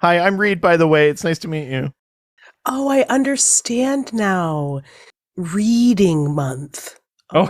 Hi, I'm Reed, by the way. It's nice to meet you. Oh, I understand now. Reading month. Oh.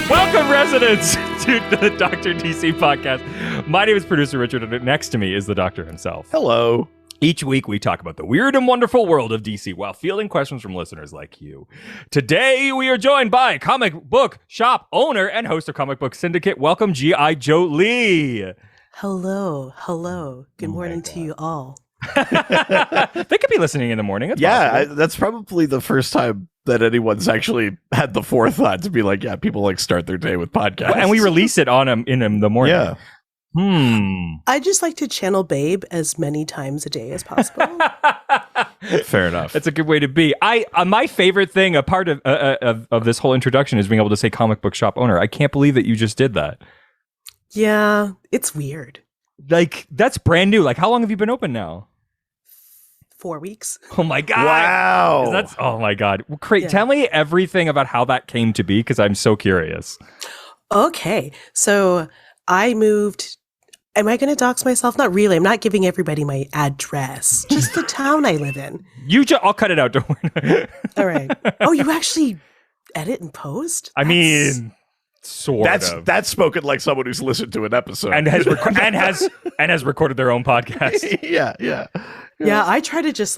Welcome, residents, to the Dr. DC podcast. My name is producer Richard, and next to me is the doctor himself. Hello. Each week, we talk about the weird and wonderful world of DC while fielding questions from listeners like you. Today, we are joined by comic book shop owner and host of Comic Book Syndicate. Welcome, G.I. Jolie. Hello. Good morning to you all. They could be listening in the morning. It's possible. That's probably the first time that anyone's actually had the forethought to be like, yeah, people like start their day with podcasts. And we release it on in the morning. Yeah. I just like to channel Babe as many times a day as possible. Fair enough. That's a good way to be. My favorite thing, a part of this whole introduction, is being able to say comic book shop owner. I can't believe that you just did that. Yeah, it's weird. Like, that's brand new. Like, how long have you been open now? 4 weeks. Oh my god! Wow. Oh my god! Yeah. Tell me everything about how that came to be, because I'm so curious. Okay, so I moved. Am I going to dox myself? Not really. I'm not giving everybody my address. Just the town I live in. I'll cut it out. Don't worry. All right. Oh, you actually edit and post? I mean, sort of. That's spoken like someone who's listened to an episode and has recorded their own podcast. Yeah. Yeah, I try to just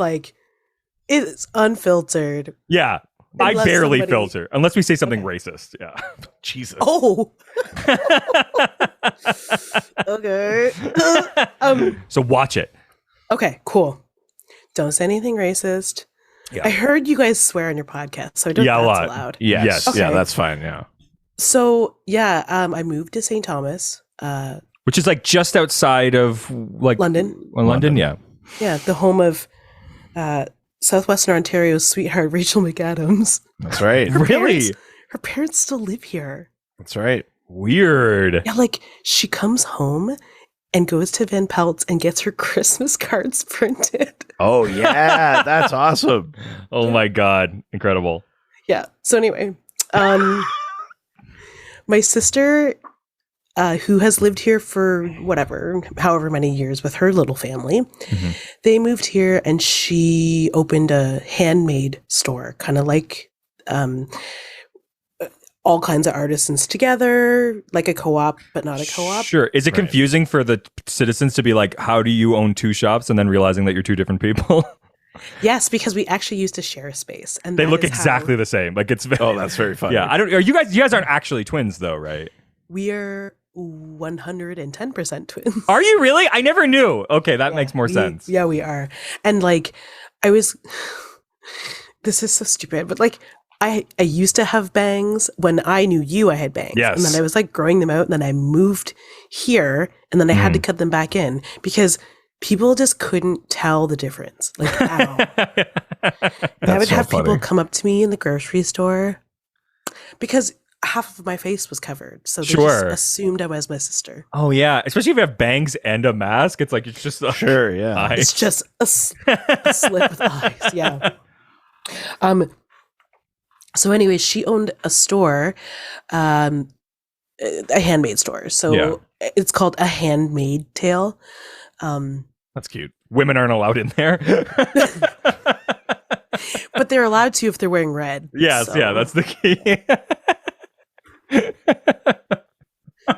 it's unfiltered. Yeah, I barely filter unless we say something racist. Yeah, Jesus. Oh. Okay. So watch it. Okay, cool. Don't say anything racist. Yeah. I heard you guys swear on your podcast, so I don't think that's allowed. Yes. Okay. Yeah, that's fine. Yeah. So I moved to St. Thomas, which is like just outside of London. London, yeah. Yeah, the home of Southwestern Ontario's sweetheart, Rachel McAdams. That's right. Her parents still live here. That's right. Weird. Yeah, she comes home and goes to Van Pelt's and gets her Christmas cards printed. Oh, yeah. That's awesome. Oh, my God. Incredible. Yeah. So anyway, my sister, who has lived here for however many years with her little family, they moved here and she opened a handmade store, kind of like all kinds of artisans together, like a co-op, but not a co-op. Sure. Is it confusing for the citizens to be like, how do you own two shops, and then realizing that you're two different people? Yes, because we actually used to share a space, and they look exactly the same. Like it's that's very funny. Yeah, you guys aren't actually twins though, right? We are 110% twins. Are you really? I never knew. Okay, that makes more sense. Yeah, we are. And this is so stupid, but I used to have bangs when I knew you. I had bangs, yes. And then I was growing them out, and then I moved here, and then I had to cut them back in because people just couldn't tell the difference, at all. And I would have people come up to me in the grocery store because half of my face was covered, so they just assumed I was my sister. Oh yeah, especially if you have bangs and a mask. It's like it's just eyes. It's just a slip with eyes. Yeah. So anyway, she owned a store, a handmade store. So it's called A Handmade Tale. That's cute. Women aren't allowed in there. But they're allowed to if they're wearing red. Yes, yeah, that's the key.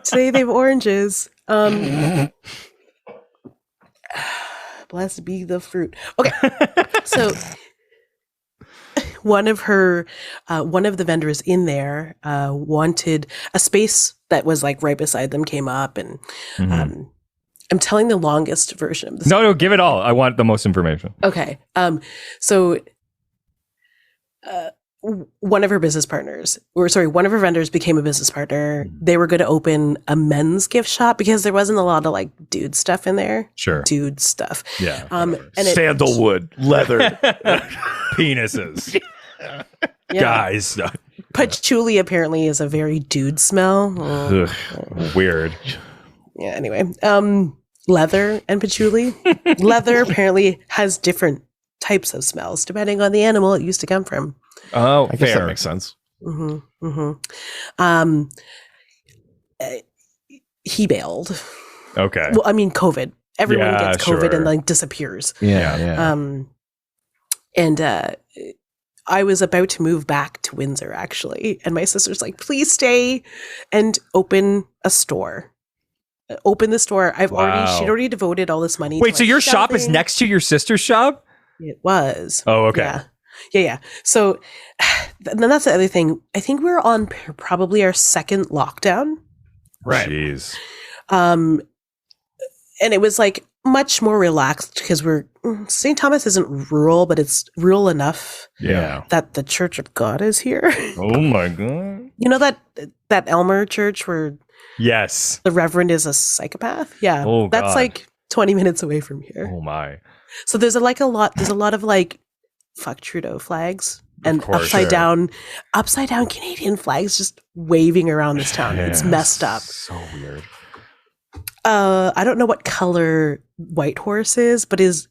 Today they have oranges. Blessed be the fruit. Okay. So one of the vendors in there wanted a space that was right beside them, came up, and I'm telling the longest version of this. No, give it all. I want the most information. Okay. So one of her vendors became a business partner. They were going to open a men's gift shop because there wasn't a lot of dude stuff in there. Sure. Dude stuff. Yeah. And sandalwood, leather, penises. Guys. patchouli apparently is a very dude smell. Ugh, weird. Yeah, anyway. Leather and patchouli. Leather apparently has different types of smells depending on the animal it used to come from. Oh, I guess fair. that makes sense. He bailed. Okay. Well, I mean, COVID. Everyone gets COVID sure. and like disappears. Yeah. And I was about to move back to Windsor actually, and my sister's like, "Please stay and open a store. Open the store." She'd already devoted all this money. Wait, to, so like, your shop is shelving. next to your sister's shop? It was. Oh, okay. Yeah. So then that's the other thing. I think we're on probably our second lockdown. Right. Jeez. And it was like much more relaxed because St. Thomas isn't rural, but it's rural enough Yeah. that the Church of God is here. Oh my God. You know that Elmer church where Yes. the Reverend is a psychopath? Yeah. Oh, that's God. like 20 minutes away from here. Oh my. So there's a lot of like fuck Trudeau flags and course, upside down Canadian flags just waving around this town. It's messed up. So weird. I don't know what color Whitehorse is, but is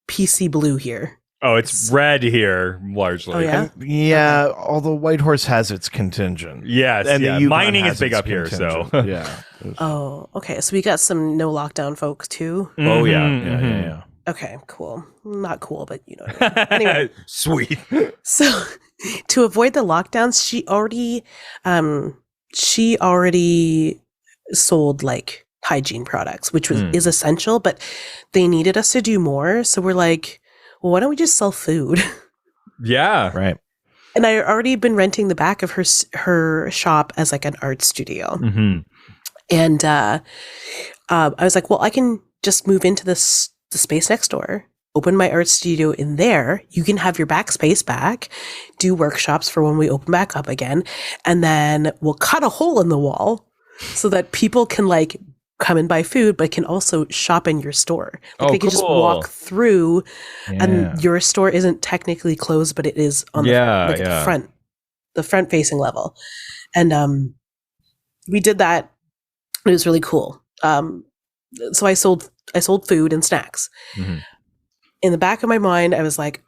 PC blue here. Oh, it's red here largely. Oh, yeah? Yeah, although Whitehorse has its contingent. Yes. And the yeah. Yukon Mining has is big its up here, so. contingent. Yeah. Oh, okay. So we got some no lockdown folks too. Oh, yeah. Mhm, Yeah. Okay, cool. Not cool, but you know what I mean. Anyway. Sweet. So to avoid the lockdowns, she already sold like hygiene products, which is essential, but they needed us to do more. So we're like, well, why don't we just sell food? Yeah. Right. And I had already been renting the back of her shop as like an art studio. Mm-hmm. And I was like, well, I can just move into the space next door, open my art studio in there. You can have your back space back, do workshops for when we open back up again. And then we'll cut a hole in the wall so that people can like come and buy food, but can also shop in your store. Like they can just walk through and your store isn't technically closed, but it is on the front facing level. And we did that. It was really cool. So I sold food and snacks. Mm-hmm. In the back of my mind, I was like,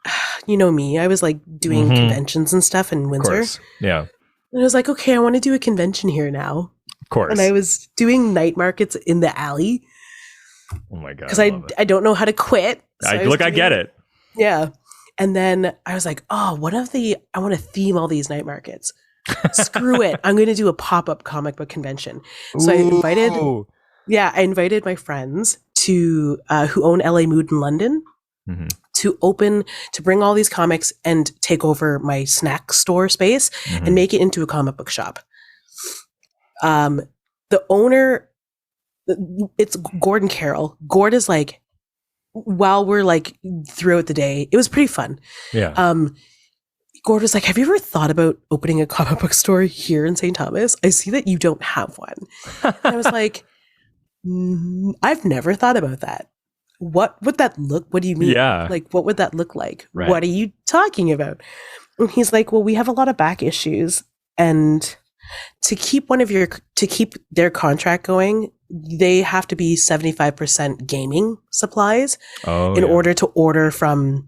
you know me, I was like doing conventions and stuff in Windsor. Yeah. And I was like, okay, I want to do a convention here now. Of course. And I was doing night markets in the alley. Oh my God. Because I don't know how to quit. So I get it. Yeah. And then I was like, oh, I want to theme all these night markets. Screw it. I'm going to do a pop-up comic book convention. So I invited my friends to who own LA Mood in London to bring all these comics and take over my snack store space and make it into a comic book shop. The owner, it's Gordon Carroll. Gord is like, while we're like throughout the day, it was pretty fun. Yeah. Gord was like, have you ever thought about opening a comic book store here in St. Thomas? I see that you don't have one. And I was like, I've never thought about that. What would that look? What do you mean? Yeah. Like, what would that look like? Right. What are you talking about? And he's like, well, we have a lot of back issues, and to keep their contract going, they have to be 75% gaming supplies in order to order from,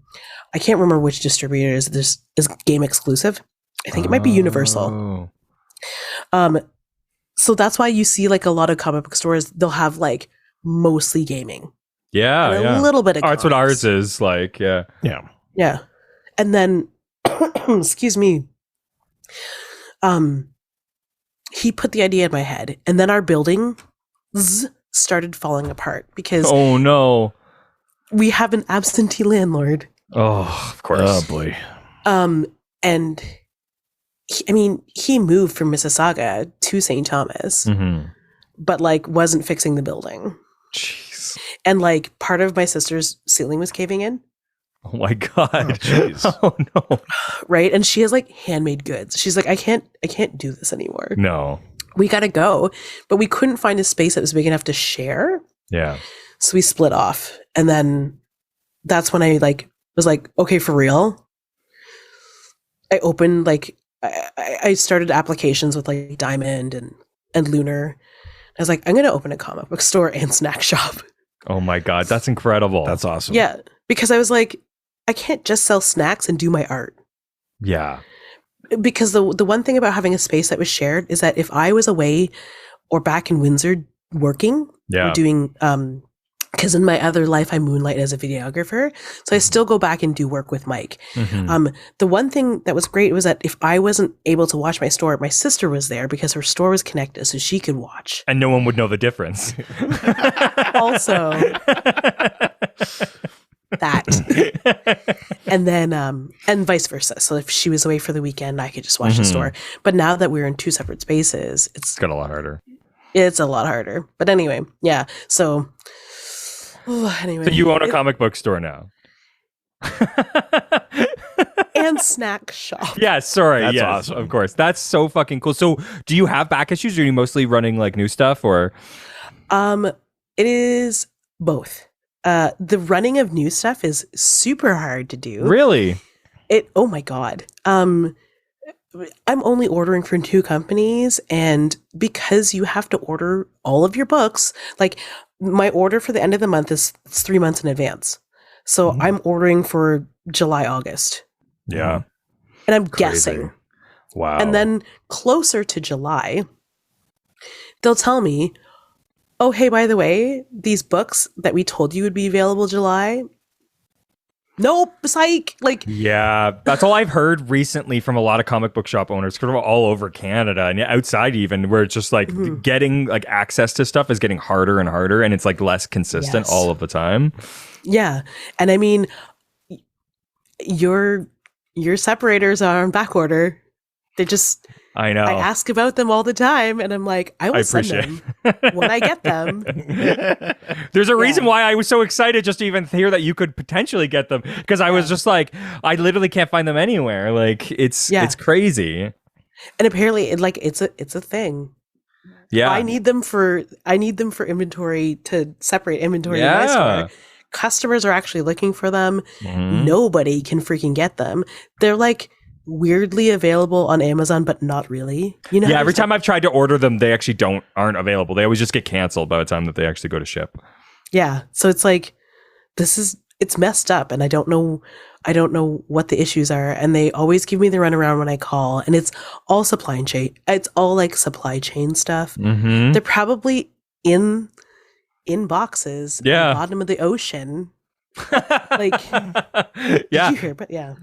I can't remember which distributors this is game exclusive. I think it might be Universal. So that's why you see like a lot of comic book stores, they'll have like mostly gaming. Yeah. And a little bit of that's what ours is like. Yeah. Yeah. Yeah. And then, excuse me, he put the idea in my head, and then our building started falling apart because oh no, we have an absentee landlord. Oh, of course. Oh boy. And he moved from Mississauga to St. Thomas, but like wasn't fixing the building. Jeez. And like part of my sister's ceiling was caving in. Oh my God. Oh, oh no. Right. And she has like handmade goods. She's like, I can't do this anymore. No. We got to go. But we couldn't find a space that was big enough to share. Yeah. So we split off. And then that's when I like was like, okay, for real. I opened like I started applications with like Diamond and Lunar. I was like, I'm going to open a comic book store and snack shop. Oh my God, that's incredible. That's awesome. Yeah, because I was like, I can't just sell snacks and do my art. Yeah. Because the one thing about having a space that was shared is that if I was away or back in Windsor working or doing, because in my other life I moonlight as a videographer, so I still go back and do work with Mike. The one thing that was great was that if I wasn't able to watch my store, my sister was there because her store was connected, so she could watch, and no one would know the difference. Also, that, and then and vice versa. So if she was away for the weekend, I could just watch the store. But now that we're in two separate spaces, it's got a lot harder. It's a lot harder. But anyway, yeah. So. Anyway, so you own a comic book store now. And snack shop. Yeah, sorry. That's yes, awesome. Of course. That's so fucking cool. So do you have back issues or are you mostly running like new stuff or? It is both. The running of new stuff is super hard to do. Really? Oh my God. I'm only ordering from 2 companies, and because you have to order all of your books, like my order for the end of the month is 3 months in advance. So I'm ordering for July, August. Yeah. And I'm Crazy. guessing. Wow. And then closer to July, they'll tell me, oh, hey, by the way, these books that we told you would be available July. Nope, psych. Like, yeah, that's all I've heard recently from a lot of comic book shop owners, sort of all over Canada and outside even, where it's just like getting like access to stuff is getting harder and harder, and it's like less consistent all of the time. Yeah, and I mean, your separators are on back order. They just. I know. I ask about them all the time, and I'm like, I will send them when I get them. There's a reason why I was so excited just to even hear that you could potentially get them, because I was just like, I literally can't find them anywhere. Like it's crazy. And apparently, it's a thing. Yeah, I need them for inventory, to separate inventory in my store. Customers are actually looking for them. Nobody can freaking get them. They're like weirdly available on Amazon, but not really. You know? Yeah, every time I've tried to order them, they actually aren't available. They always just get canceled by the time that they actually go to ship. Yeah, so it's like it's messed up, and I don't know what the issues are, and they always give me the runaround when I call, and it's all supply chain. It's all like supply chain stuff. They're probably in boxes at the bottom of the ocean. Like, did you hear? But yeah,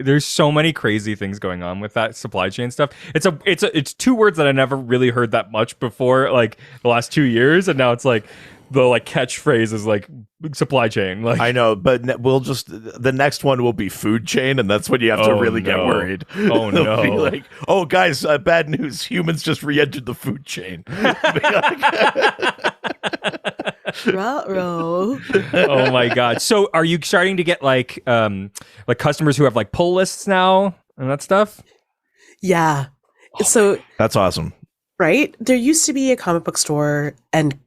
there's so many crazy things going on with that supply chain stuff. It's 2 words that I never really heard that much before, like the last 2 years, and now it's like the like catchphrase is like supply chain. Like I know, but the next one will be food chain, and that's when you have to really get worried. Oh no! Be like, oh guys, bad news! Humans just re-entered the food chain. Ruh-roh. Oh my God! So, are you starting to get like customers who have like pull lists now and that stuff? Yeah. So that's awesome, right? There used to be a comic book store and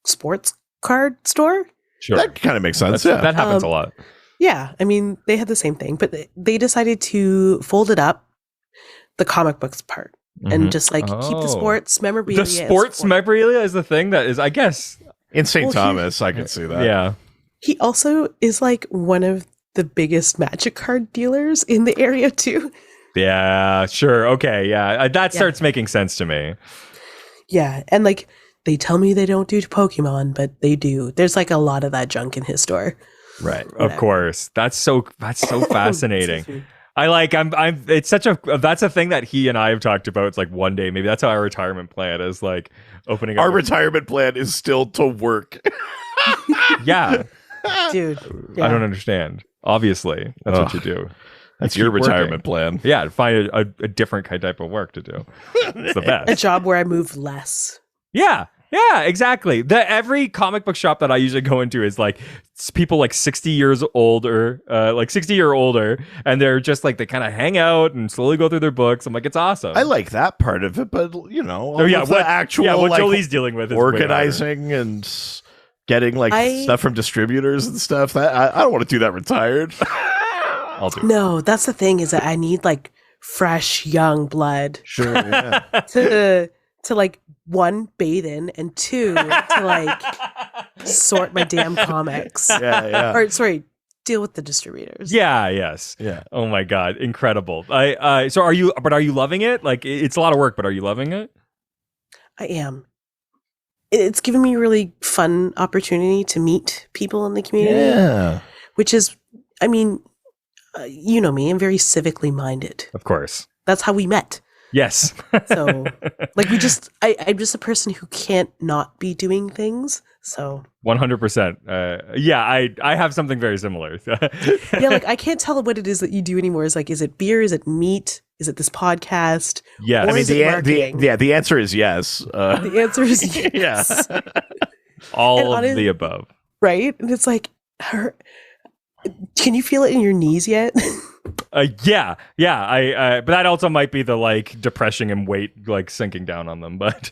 sports card store. Sure, that kind of makes sense. That happens a lot. Yeah, I mean, they had the same thing, but they decided to fold it up, the comic books part, and just like keep the sports memorabilia. The sports memorabilia is the thing that is, I guess. In St. Thomas, I can see that. Yeah. He also is like one of the biggest Magic card dealers in the area too. Yeah, sure. Okay, yeah. That starts making sense to me. Yeah, and like they tell me they don't do Pokemon, but they do. There's like a lot of that junk in his store. Right. Of course. That's so fascinating. It's such that's a thing that he and I have talked about. It's like one day, maybe that's how our retirement plan is, like opening up. Our retirement plan is still to work. Yeah. Dude. I don't understand. Obviously, that's what you do. That's your retirement plan. Yeah. Find a different type of work to do. It's the best. A job where I move less. Yeah. Yeah, exactly. Every comic book shop that I usually go into is like people like 60 years older, like 60 or older, and they're just like they kind of hang out and slowly go through their books. I'm like, it's awesome. I like that part of it, but you know, what like, Jolie's dealing with is organizing and getting like stuff from distributors and stuff. That I don't want to do that retired. I'll do. No, that's the thing is that I need like fresh young blood. Sure, yeah. To like, one, bathe in, and two, to like sort my damn comics. Yeah. Or sorry, deal with the distributors. Yeah, yes. Yeah. Oh my God, incredible. So are you loving it? Like, it's a lot of work, but are you loving it? I am. It's given me a really fun opportunity to meet people in the community. Yeah. Which is, I mean, you know me, I'm very civically minded. Of course. That's how we met. Yes. So, like, I'm just a person who can't not be doing things. So 100%. Yeah, I have something very similar. yeah, like, I can't tell what it is that you do anymore. Is like, is it beer? Is it meat? Is it this podcast? Yeah, I mean, the answer is yes. The answer is yes. Yeah. All of the above. Right? And it's like, can you feel it in your knees yet? Yeah. But that also might be the like depression and weight like sinking down on them. But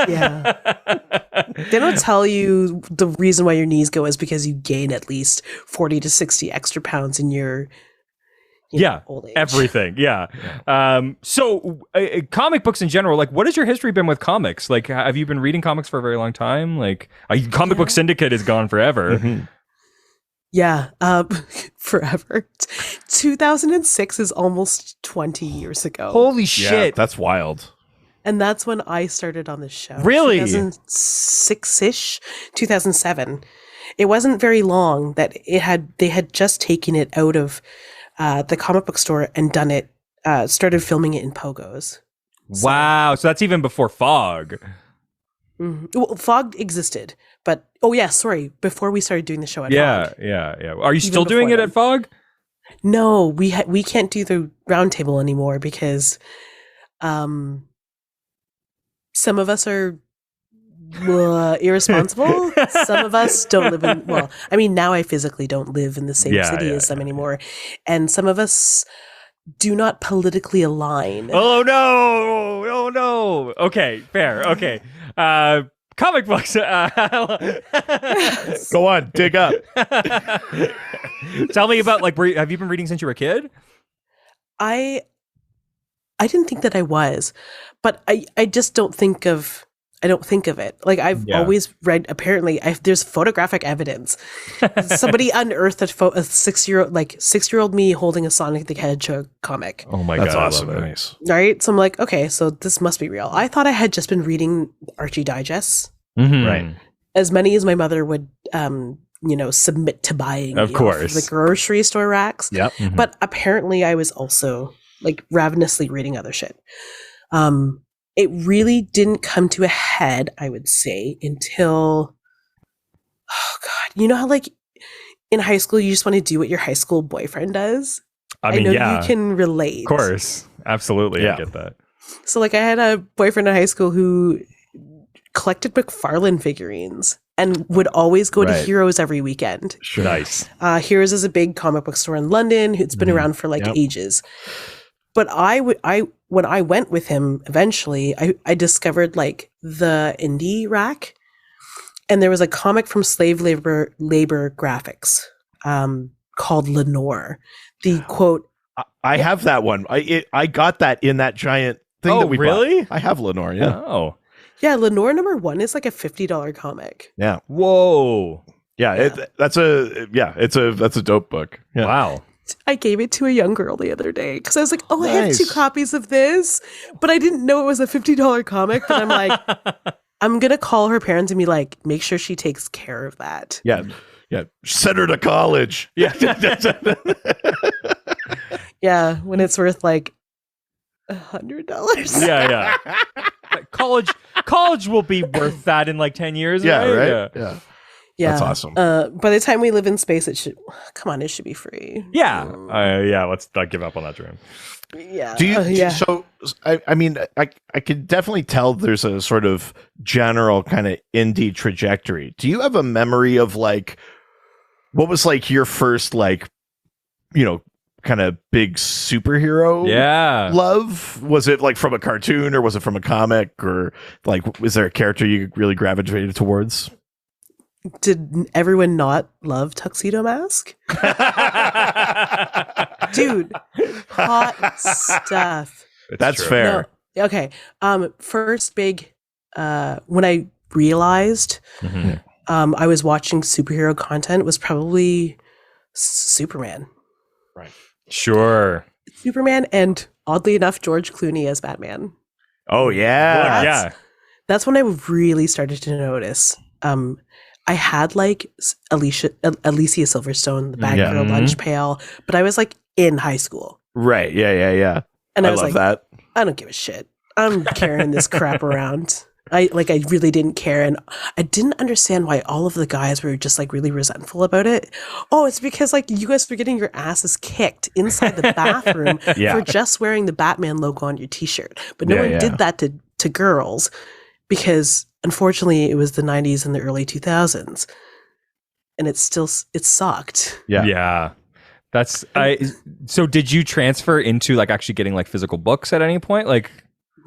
yeah, they don't tell you the reason why your knees go is because you gain at least 40 to 60 extra pounds in your old age. Everything. Yeah. So comic books in general, like, what has your history been with comics? Like, have you been reading comics for a very long time? Like, Comic Book Syndicate is gone forever. Mm-hmm. Yeah, forever. 2006 is almost 20 years ago. Holy Yeah, shit. that's wild. And that's when I started on the show. Really? 2006-ish, 2007. It wasn't very long that they had just taken it out of the comic book store and done it, started filming it in Pogos. Wow. So that's even before Fog. Mm-hmm. Well, Fog existed, but before we started doing the show at Fog. Yeah. Are you still doing it at Fog? No, we can't do the roundtable anymore because some of us are irresponsible. Some of us don't live in, well, I mean, now I physically don't live in the same city as them anymore. And some of us do not politically align. Oh no. Okay, fair. Okay. Comic books. Go on, dig up. Tell me about, like, have you been reading since you were a kid? I didn't think that I was, but I just don't think of it. Like, I've always read, apparently there's photographic evidence. Somebody unearthed a 6-year-old me holding a Sonic the Hedgehog comic. Oh my That's God. awesome. I love it. Nice. Right? So I'm like, okay, so this must be real. I thought I had just been reading Archie digests. Mm-hmm. Right. As many as my mother would submit to buying, of course, the grocery store racks. Yep. Mm-hmm. But apparently I was also like ravenously reading other shit. It really didn't come to a head, I would say, until, oh God, you know how, like, in high school you just want to do what your high school boyfriend does? I know you can relate. Of course. Absolutely. Yeah. I get that. So, like, I had a boyfriend in high school who collected McFarlane figurines and would always go to Heroes every weekend. Sure. Nice. Heroes is a big comic book store in London. It's been around for ages. But when I went with him eventually, I discovered like the indie rack, and there was a comic from Slave Labor Graphics called Lenore. The quote. I have that one. I got that in that giant thing that we bought. I have Lenore. Yeah. Oh. Yeah, Lenore #1 is like a $50 comic. Yeah. Whoa. Yeah. That's a dope book. Yeah. Wow. I gave it to a young girl the other day because I was like, I have 2 copies of this, but I didn't know it was a $50 comic. But I'm like, I'm going to call her parents and be like, make sure she takes care of that. Yeah. Yeah. Send her to college. Yeah. Yeah. When it's worth like $100. Yeah. College will be worth that in like 10 years. Yeah. Right? Yeah. Yeah. That's awesome. By the time we live in space, it should be free. Yeah. Let's not give up on that dream. Yeah. Do you? So, I mean, I can definitely tell there's a sort of general kind of indie trajectory. Do you have a memory of like, what was like your first like, kind of big superhero love? Was it like from a cartoon or was it from a comic, or like, was there a character you really gravitated towards? Did everyone not love Tuxedo Mask? Dude, hot stuff. That's true. fair. No, okay. First big, when I realized I was watching superhero content was probably Superman. Right. Sure. Superman and oddly enough, George Clooney as Batman. Oh yeah. That's when I really started to notice. I had like Alicia Silverstone, the bad girl lunch pail, but I was like in high school. Right. Yeah. And I love was like, that. I don't give a shit. I'm carrying this crap around. I really didn't care. And I didn't understand why all of the guys were just like really resentful about it. Oh, it's because like you guys were getting your asses kicked inside the bathroom for just wearing the Batman logo on your t-shirt. But no one did that to girls because unfortunately it was the 90s and the early 2000s. And it sucked. Yeah. So did you transfer into like actually getting like physical books at any point? Like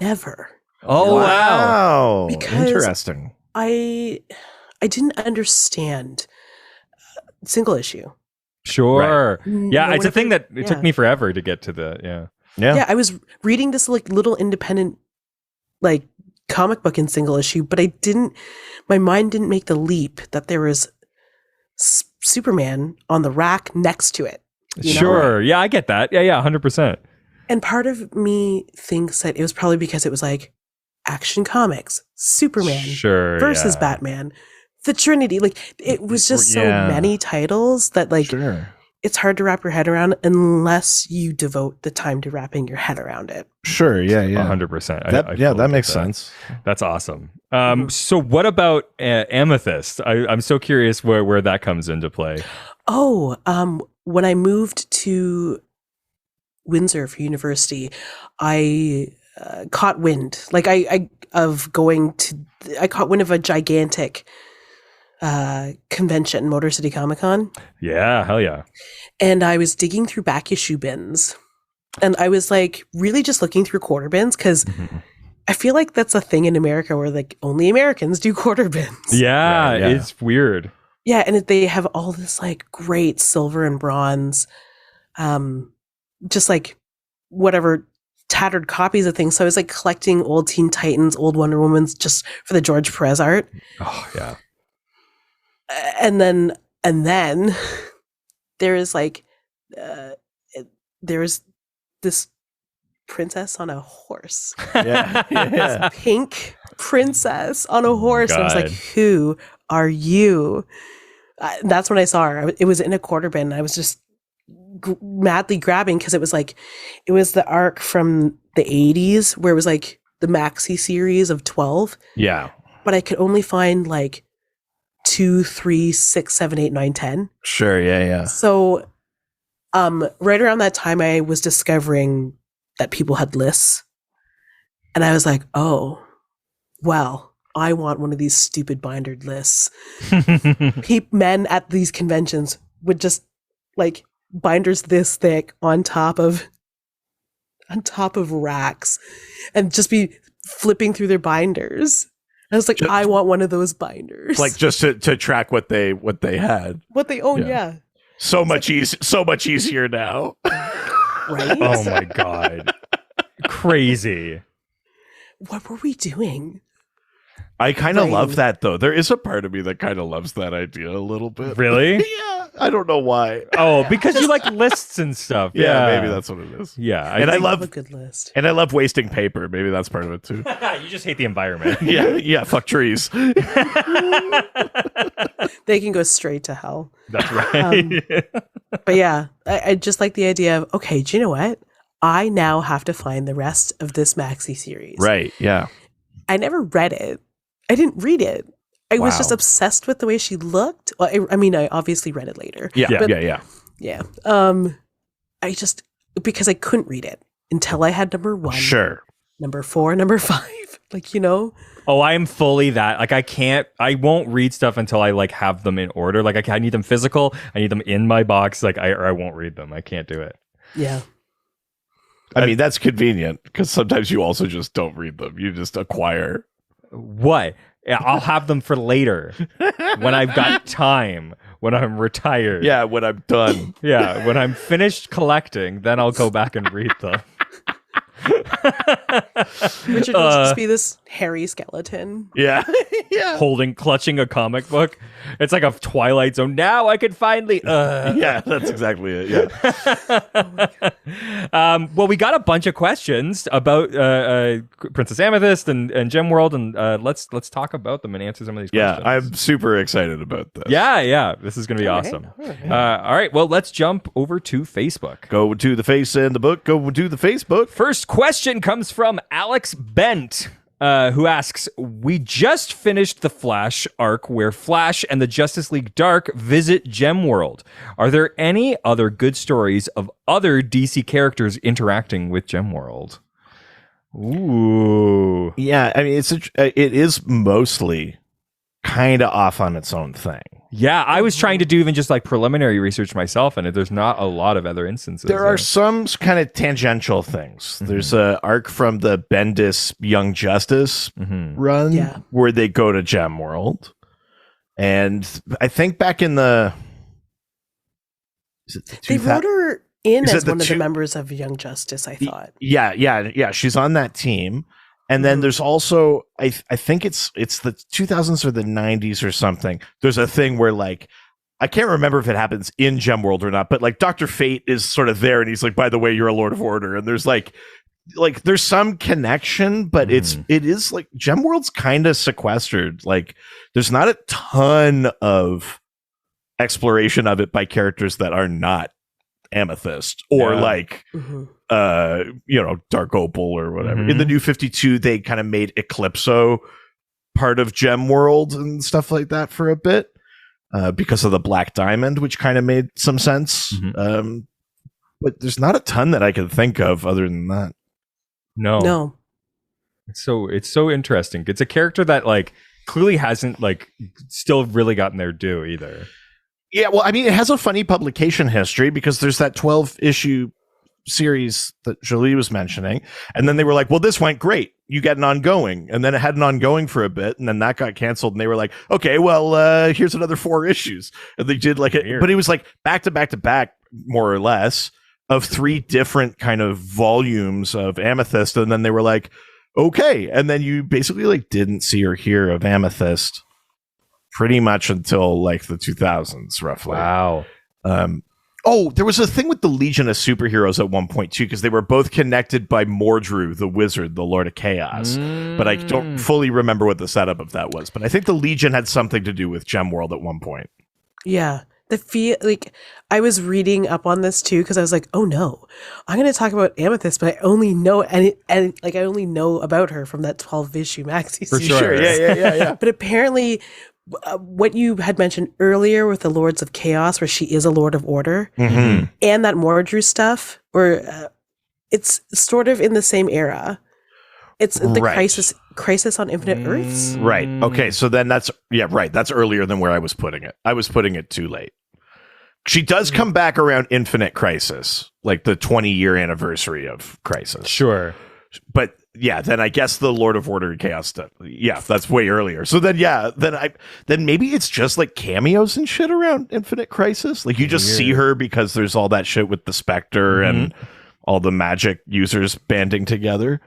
never. Oh, wow. Because Interesting. I didn't understand single issue. Sure. Right. Yeah, it's a thing that it took me forever to get to the Yeah, I was reading this like little independent like comic book in single issue, but my mind didn't make the leap that there was Superman on the rack next to it. Sure. Yeah, I get that. Yeah, 100%. And part of me thinks that it was probably because it was like Action Comics, Superman versus Batman, the Trinity. Like it was just so many titles that like it's hard to wrap your head around unless you devote the time to wrapping your head around it. Sure. Yeah. 100%. That makes sense. That's awesome. So what about Amethyst? I'm so curious where that comes into play. Oh, when I moved to Windsor for university, I caught wind. Like I caught wind of a gigantic convention, Motor City Comic Con. Yeah, hell yeah. And I was digging through back issue bins, and I was like really just looking through quarter bins because I feel like that's a thing in America where like only Americans do quarter bins. Yeah. It's weird. Yeah, and they have all this like great silver and bronze, just like whatever tattered copies of things. So I was like collecting old Teen Titans, old Wonder Womans just for the George Perez art. Oh yeah. And then there is like there's this princess on a horse. This pink princess on a horse. And I was like, who are you? That's when I saw her. It was in a quarter bin. I was just madly grabbing because it was the arc from the 80s where it was like the maxi series of 12. Yeah. But I could only find like 2, 3, 6, 7, 8, 9, 10. Sure. Yeah. So right around that time I was discovering that people had lists. And I was like, oh, well, I want one of these stupid bindered lists. Men at these conventions would just like binders this thick on top of racks and just be flipping through their binders. I was like, I want one of those binders. Like just to track what they had. What they own, yeah. So much easier now. Right? Oh my God. Crazy. What were we doing? I kind of love that though. There is a part of me that kind of loves that idea a little bit. Really? Yeah. I don't know why. Oh, because you like lists and stuff. Yeah, maybe that's what it is. Yeah. I love a good list. And I love wasting paper. Maybe that's part of it too. You just hate the environment. Yeah, fuck trees. They can go straight to hell. That's right. But yeah, I just like the idea of, okay, do you know what? I now have to find the rest of this maxi series. Right, yeah. I never read it. I didn't read it. I was just obsessed with the way she looked. Well, I mean, I obviously read it later. Yeah. I just, because I couldn't read it until I had number 1. Sure. Number 4, number 5. Like, you know? Oh, I am fully that. Like, I won't read stuff until I like have them in order. Like, I need them physical. I need them in my box. Like, I won't read them. I can't do it. Yeah. I mean, that's convenient because sometimes you also just don't read them. You just acquire. What? Yeah, I'll have them for later when I've got time, when I'm retired. Yeah, when I'm done. Yeah, when I'm finished collecting, then I'll go back and read them. Richard will just be this hairy skeleton. Yeah. Yeah. Clutching a comic book. It's like a Twilight Zone. Now I can finally. Yeah, that's exactly it. Yeah. Well, we got a bunch of questions about Princess Amethyst and Gemworld, and let's talk about them and answer some of these questions. Yeah, I'm super excited about this. Yeah. This is going to be awesome. All right. Well, let's jump over to Facebook. Go to the face in the book. Go to the Facebook. First question comes from Alex Bent, who asks, we just finished the Flash arc where Flash and the Justice League Dark visit Gemworld. Are there any other good stories of other DC characters interacting with Gemworld? Ooh. Yeah, I mean, it is mostly kind of off on its own thing. Yeah, I was trying to do even just like preliminary research myself, and there's not a lot of other instances. There are some kind of tangential things. Mm-hmm. There's an arc from the Bendis Young Justice run where they go to Gemworld. And I think back in the... They wrote her in as one of the members of Young Justice, I thought. Yeah. She's on that team. And then there's also, I think it's the 2000s or the 90s or something. There's a thing where, like, I can't remember if it happens in Gemworld or not, but like Dr. Fate is sort of there and he's like, by the way, you're a Lord of Order. And there's like there's some connection, but it is like Gemworld's kind of sequestered. Like there's not a ton of exploration of it by characters that are not Amethyst or Dark Opal or whatever. In the New 52, they kind of made Eclipso part of Gemworld and stuff like that for a bit because of the Black Diamond, which kind of made some sense. But there's not a ton that I can think of other than that. No. It's so interesting. It's a character that like clearly hasn't like still really gotten their due either. Yeah, well, I mean, it has a funny publication history because there's that 12-issue series that Jolie was mentioning. And then they were like, well, this went great. You get an ongoing. And then it had an ongoing for a bit. And then that got canceled. And they were like, okay, well, here's another 4 issues. And they did like it. But it was like back to back to back, more or less, of 3 different kind of volumes of Amethyst. And then they were like, okay. And then you basically like didn't see or hear of Amethyst pretty much until like the 2000s, roughly. Wow. There was a thing with the Legion of Superheroes at one point, too, because they were both connected by Mordru, the wizard, the Lord of Chaos. But I don't fully remember what the setup of that was. But I think the Legion had something to do with Gemworld at one point. Yeah. I was reading up on this, too, because I was like, oh, no, I'm going to talk about Amethyst, but I only know I only know about her from that 12-issue maxi For series. sure. Yeah. But apparently... what you had mentioned earlier with the Lords of Chaos, where she is a Lord of Order, and that Mordru stuff, where it's sort of in the same era. It's the Crisis on Infinite Earths. Right. Okay. So then that's earlier than where I was putting it. I was putting it too late. She does come back around Infinite Crisis, like the 20-year anniversary of Crisis. Sure. But yeah, then I guess the Lord of Order and Chaos stuff. Yeah, that's way earlier. So then, then maybe it's just like cameos and shit around Infinite Crisis. Like you just see her because there's all that shit with the Spectre and all the magic users banding together.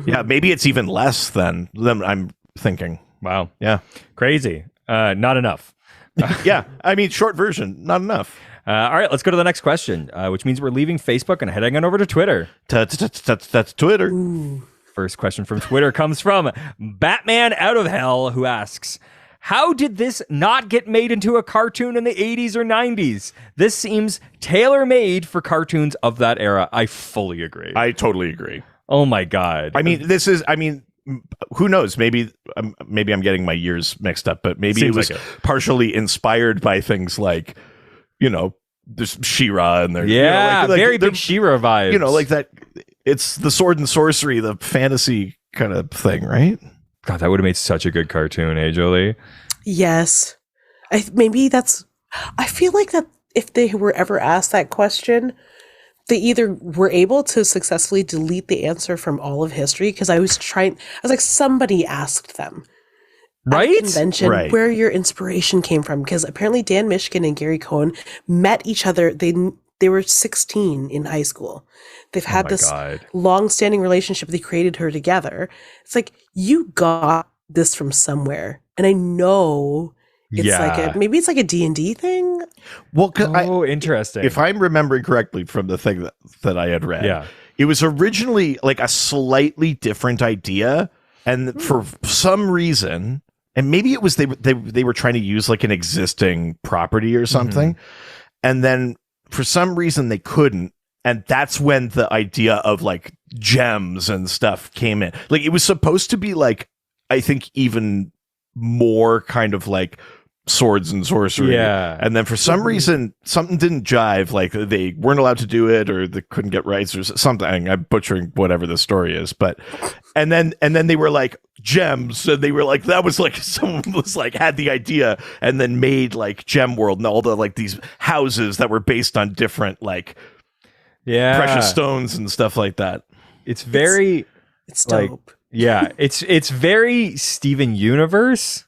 Yeah, maybe it's even less than I'm thinking. Wow. Yeah. Crazy. Not enough. Yeah. I mean, short version, not enough. All right, let's go to the next question, which means we're leaving Facebook and heading on over to Twitter. That's Twitter. Ooh. First question from Twitter comes from Batman Out of Hell, who asks, how did this not get made into a cartoon in the 80s or 90s? This seems tailor-made for cartoons of that era. I fully agree. I totally agree. Oh my God. I mean, who knows? Maybe I'm getting my years mixed up, but maybe Seems it was partially inspired by things like, there's She-Ra in there. Yeah, very big She-Ra vibes. Like that. It's the sword and sorcery, the fantasy kind of thing, right? God, that would have made such a good cartoon, eh, Jolie? Yes. I feel like that if they were ever asked that question, they either were able to successfully delete the answer from all of history, because I was like, somebody asked them. right? Convention where your inspiration came from, because apparently Dan Michigan and Gary Cohen met each other. They were 16 in high school. They've had this long-standing relationship. They created her together. It's like, you got this from somewhere, and I know it's maybe it's like a D&D thing. Well, interesting. If I'm remembering correctly from the thing that I had read, it was originally like a slightly different idea, and for some reason, and maybe it was they were trying to use like an existing property or something, and then for some reason they couldn't, and that's when the idea of like gems and stuff came in. Like, it was supposed to be like, I think, even more kind of like swords and sorcery, and then for some reason something didn't jive, like they weren't allowed to do it, or they couldn't get rights or something. I'm butchering whatever the story is, but and then they were like, gems, and they were like, that was like, someone was like, had the idea and then made like Gemworld and all the like these houses that were based on different like precious stones and stuff like that. It's very it's dope. It's very Steven Universe.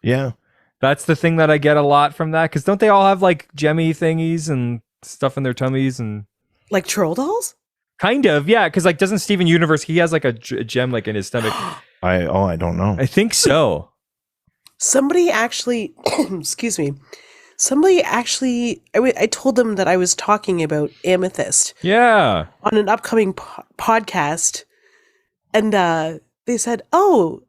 Yeah, that's the thing that I get a lot from that, because don't they all have like gemmy thingies and stuff in their tummies, and like troll dolls? Kind of, yeah. Because like, doesn't Steven Universe, he has like a gem like in his stomach? I don't know. I think so. Somebody actually, excuse me. Somebody actually, I told them that I was talking about Amethyst. Yeah. On an upcoming podcast, and they said, "Oh,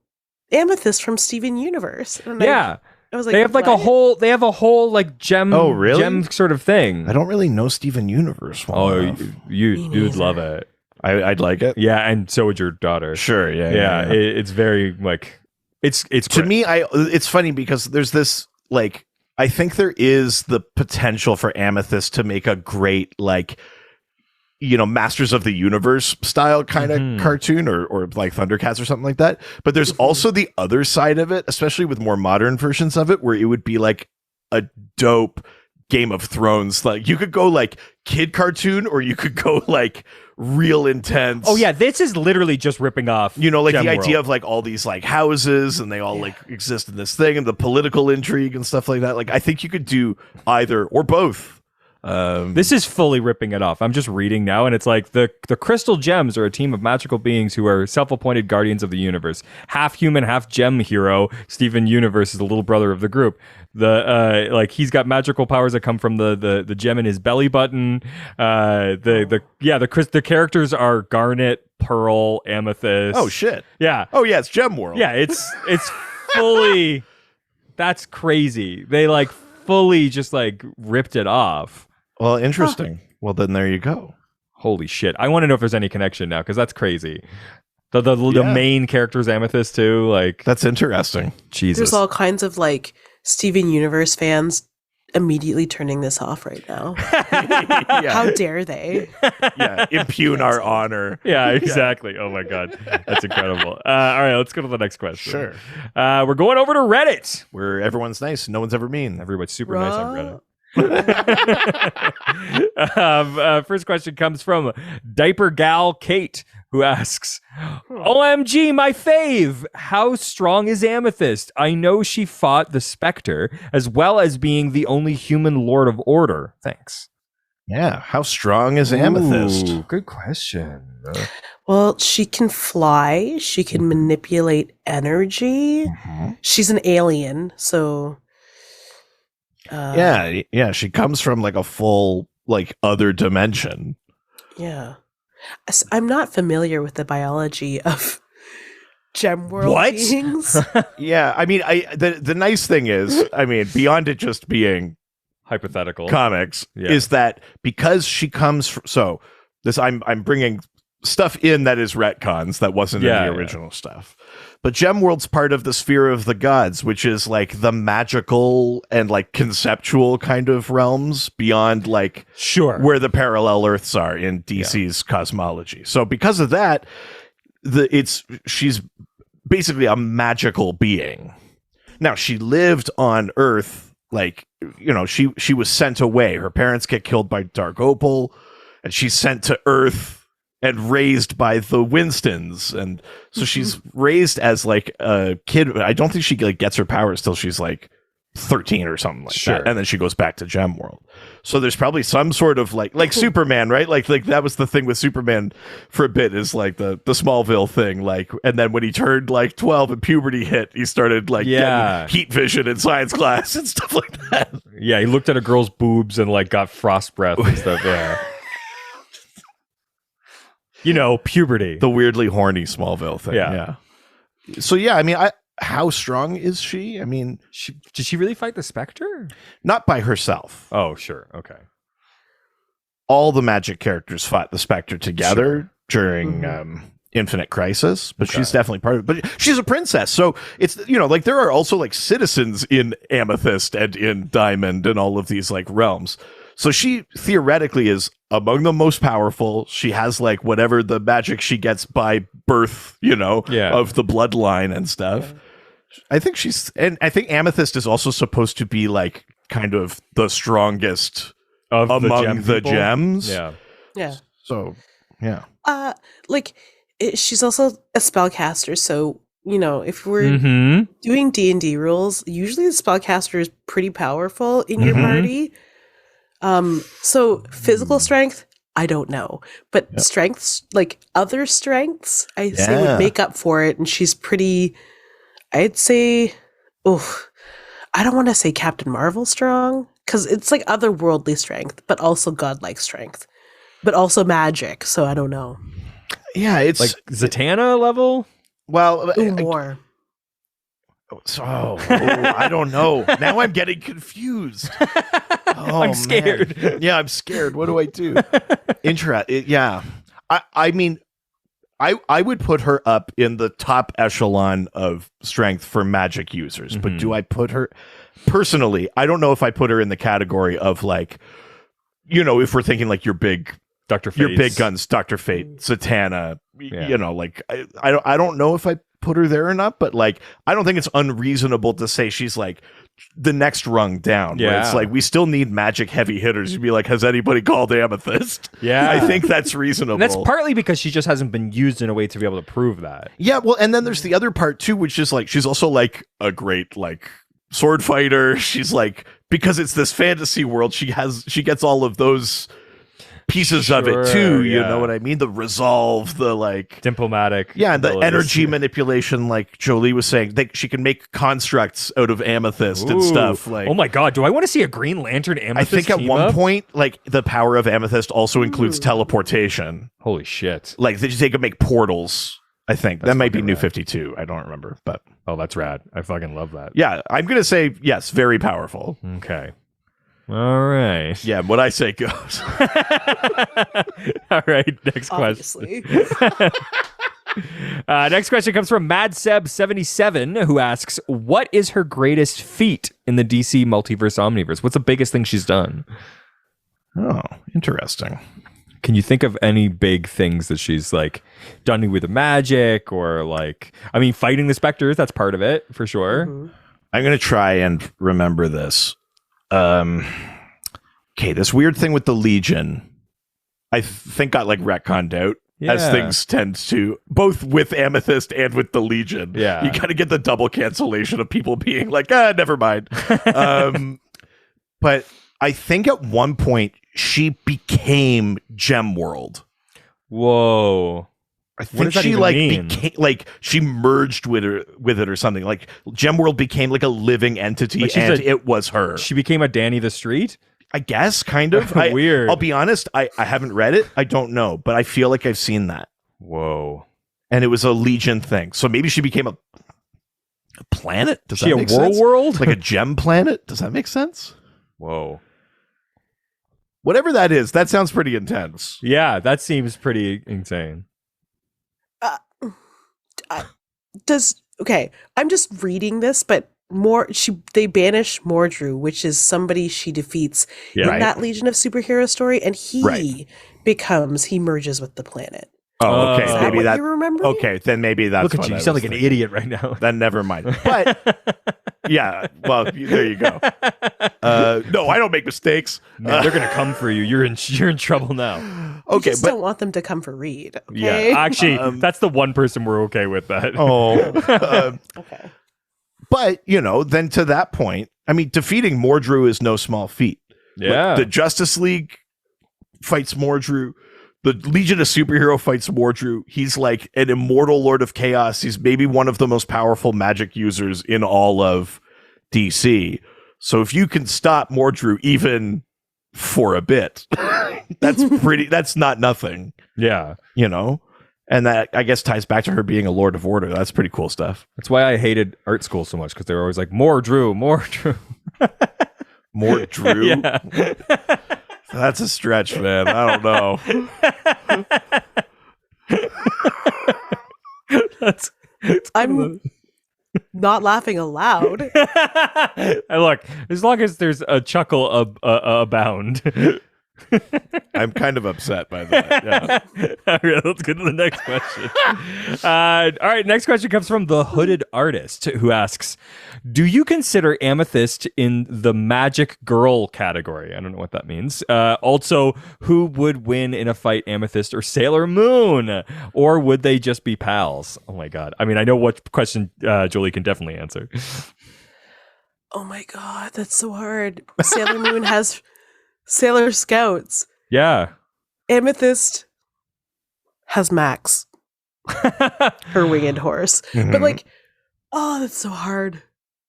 Amethyst from Steven Universe." And I was like, they have like what? a whole like gem. Oh, really? Gem sort of thing. I don't really know Steven Universe well enough. You'd love it. I'd like it. Yeah, and so would your daughter. Sure. Yeah. It's very like, it's to me. It's funny because there's this like, I think there is the potential for Amethyst to make a great like, you know, Masters of the Universe style kind of cartoon, or like Thundercats or something like that. But there's also the other side of it, especially with more modern versions of it, where it would be like a dope Game of Thrones. Like, you could go like kid cartoon, or you could go like real intense. Oh yeah, this is literally just ripping off, you know, like Gemworld. The idea of like all these like houses, and they all like exist in this thing, and the political intrigue and stuff like that. Like, I think you could do either or both. This is fully ripping it off. I'm just reading now, and it's like the crystal gems are a team of magical beings who are self-appointed guardians of the universe. Half human, half gem hero. Steven Universe is the little brother of the group. Like, he's got magical powers that come from the gem in his belly button. The characters are Garnet, Pearl, Amethyst. Oh shit. Yeah. Oh yeah, it's Gemworld. Yeah, it's fully. That's crazy. They like fully just like ripped it off. Well, interesting. Well, then there you go. Holy shit. I want to know if there's any connection now, because that's crazy. The main character's Amethyst too. Like, that's interesting. Jesus. There's all kinds of like Steven Universe fans immediately turning this off right now. How dare they? Yeah, impugn our honor. Yeah, exactly. Oh my god, that's incredible. All right, let's go to the next question. Sure. We're going over to Reddit, where everyone's nice, no one's ever mean. Everybody's super nice on Reddit. First question comes from Diaper Gal Kate, who asks, OMG, my fave! How strong is Amethyst? I know she fought the Spectre, as well as being the only human Lord of Order. Thanks. Yeah, how strong is Amethyst? Ooh, good question. Well, she can fly. She can manipulate energy. She's an alien, so... yeah, she comes from like a full like other dimension. Yeah, I'm not familiar with the biology of Gemworld beings. Yeah, I mean, the nice thing is, I mean, beyond it just being hypothetical comics, is that because she comes from, so this I'm bringing stuff in that is retcons that wasn't in the original stuff. But Gemworld's part of the sphere of the gods, which is like the magical and like conceptual kind of realms beyond like where the parallel Earths are in DC's cosmology. So because of that, she's basically a magical being. Now, she lived on Earth, like, you know, she was sent away. Her parents get killed by Dark Opal, and she's sent to Earth and raised by the Winstons, and so she's raised as like a kid. I don't think she like gets her powers till she's like 13 or something like that, and then she goes back to Gemworld. So there's probably some sort of like Superman, right? Like that was the thing with Superman for a bit, is like the Smallville thing, like, and then when he turned like 12 and puberty hit, he started like getting heat vision in science class and stuff like that. Yeah, he looked at a girl's boobs and like got frost breath and stuff. Yeah. You know, puberty. The weirdly horny Smallville thing. Yeah. So yeah, I mean, how strong is she? I mean, did she really fight the Spectre? Not by herself. Oh, sure. Okay. All the magic characters fought the Spectre together during Infinite Crisis, but she's definitely part of it. But she's a princess, so it's, you know, like there are also like citizens in Amethyst and in Diamond and all of these like realms. So she theoretically is among the most powerful. She has like whatever the magic she gets by birth, you know, of the bloodline and stuff. I think I think Amethyst is also supposed to be like kind of the strongest among the gems. Yeah. So, yeah. She's also a spellcaster, so, you know, if we're doing D&D rules, usually the spellcaster is pretty powerful in your party. So physical strength, I don't know, but strengths, like other strengths, I say would make up for it. And she's pretty, I'd say, I don't want to say Captain Marvel strong, because it's like otherworldly strength, but also godlike strength, but also magic. So I don't know. Yeah, it's like Zatanna level. Well, more. I don't know. Now I'm getting confused. I'm scared. Man. Yeah, I'm scared. What do I do? Yeah. I mean, I would put her up in the top echelon of strength for magic users, but do I put her personally? I don't know if I put her in the category of like, you know, if we're thinking like your big Dr. Fates. Your big guns, Dr. Fate, Zatanna, you know, like I don't know if I put her there or not, but like I don't think it's unreasonable to say she's like the next rung down. Yeah, it's like we still need magic heavy hitters. You'd be like, has anybody called Amethyst? Yeah, I think that's reasonable. And that's partly because she just hasn't been used in a way to be able to prove that. Yeah, well, and then there's the other part too, which is like she's also like a great like sword fighter. She's like, because it's this fantasy world, she gets all of those pieces of it too, you know what I mean? The resolve, the like diplomatic, and the energy manipulation, like Jolie was saying, she can make constructs out of amethyst and stuff. Like, oh my god, do I want to see a Green Lantern amethyst? I think at one point, like the power of amethyst also includes teleportation. Holy shit! Like they could make portals. I think that might be New 52. I don't remember, but that's rad. I fucking love that. Yeah, I'm gonna say yes, very powerful. Okay. All right. Yeah, what I say goes. All right, next question. Next question comes from MadSeb77, who asks, what is her greatest feat in the DC Multiverse Omniverse? What's the biggest thing she's done? Oh, interesting. Can you think of any big things that she's like done with the magic, or like, I mean, fighting the Spectres, that's part of it for sure. I'm going to try and remember this. Okay, this weird thing with the Legion, I think got like retconned out, as things tend to, both with Amethyst and with the Legion. Yeah, you kind of get the double cancellation of people being like, never mind. But I think at one point she became Gemworld. Whoa. I think she like became, like she merged with it or something. Like Gemworld became like a living entity, like and it was her. She became a Danny the Street, I guess, kind of. Weird. I'll be honest, I haven't read it. I don't know, but I feel like I've seen that. Whoa. And it was a Legion thing. So maybe she became a planet. Does that make sense? World? Like a gem planet? Does that make sense? Whoa. Whatever that is, that sounds pretty intense. Yeah, that seems pretty insane. I'm just reading this, but they banish Mordru, which is somebody she defeats in that Legion of Superhero story, and he merges with the planet. Oh, okay. Maybe what you remember? Okay, then maybe that's. Look at you. You sound like an idiot right now. Then never mind. But yeah, well, there you go. No, I don't make mistakes. Man, they're gonna come for you. You're in trouble now. I just don't want them to come for Reed. Okay? Yeah, actually, that's the one person we're okay with that. Okay. But, then to that point, I mean, defeating Mordru is no small feat. Yeah. Like, the Justice League fights Mordru. The Legion of Superhero fights Mordru. He's like an immortal Lord of Chaos. He's maybe one of the most powerful magic users in all of DC. So if you can stop Mordru even for a bit, that's not nothing. Yeah. And that, I guess, ties back to her being a Lord of Order. That's pretty cool stuff. That's why I hated art school so much, because they were always like, more Drew. Mordru? Yeah. That's a stretch, man. I don't know. I'm not laughing aloud. Look, as long as there's a chuckle abound. I'm kind of upset by that. Yeah. All right, let's get to the next question. All right, next question comes from the Hooded Artist, who asks, do you consider Amethyst in the magic girl category? I don't know what that means. Also, who would win in a fight, Amethyst or Sailor Moon? Or would they just be pals? Oh my God. I mean, I know what question Jolie can definitely answer. Oh my God, that's so hard. Sailor Moon has Sailor Scouts. Yeah. Amethyst has Max, her winged horse. Mm-hmm. But that's so hard.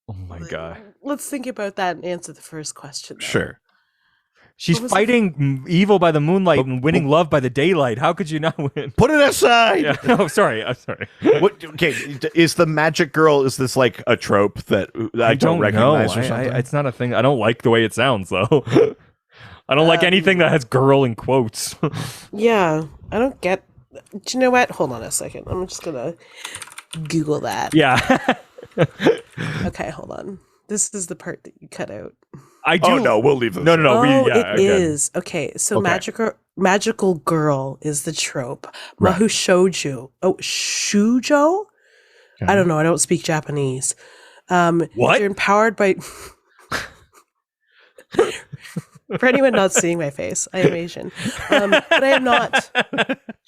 Oh my God. Let's think about that and answer the first question. Though. Sure. She's fighting evil by the moonlight and winning love by the daylight. How could you not win? Put it aside. Yeah. Oh, sorry. I'm sorry. Okay, is the magic girl, is this like a trope that I don't recognize or something? It's not a thing. I don't like the way it sounds, though. I don't like anything that has girl in quotes. Yeah, I don't get... Do you know what? Hold on a second. I'm just going to Google that. Yeah. Okay, hold on. This is the part that you cut out. I do. Oh, no, we'll leave this. No. It is. Okay, so magical girl is the trope. Right. Mahoushoujo. Oh, shujo? Okay. I don't know. I don't speak Japanese. What? You're empowered by... For anyone not seeing my face, I am Asian. But I am not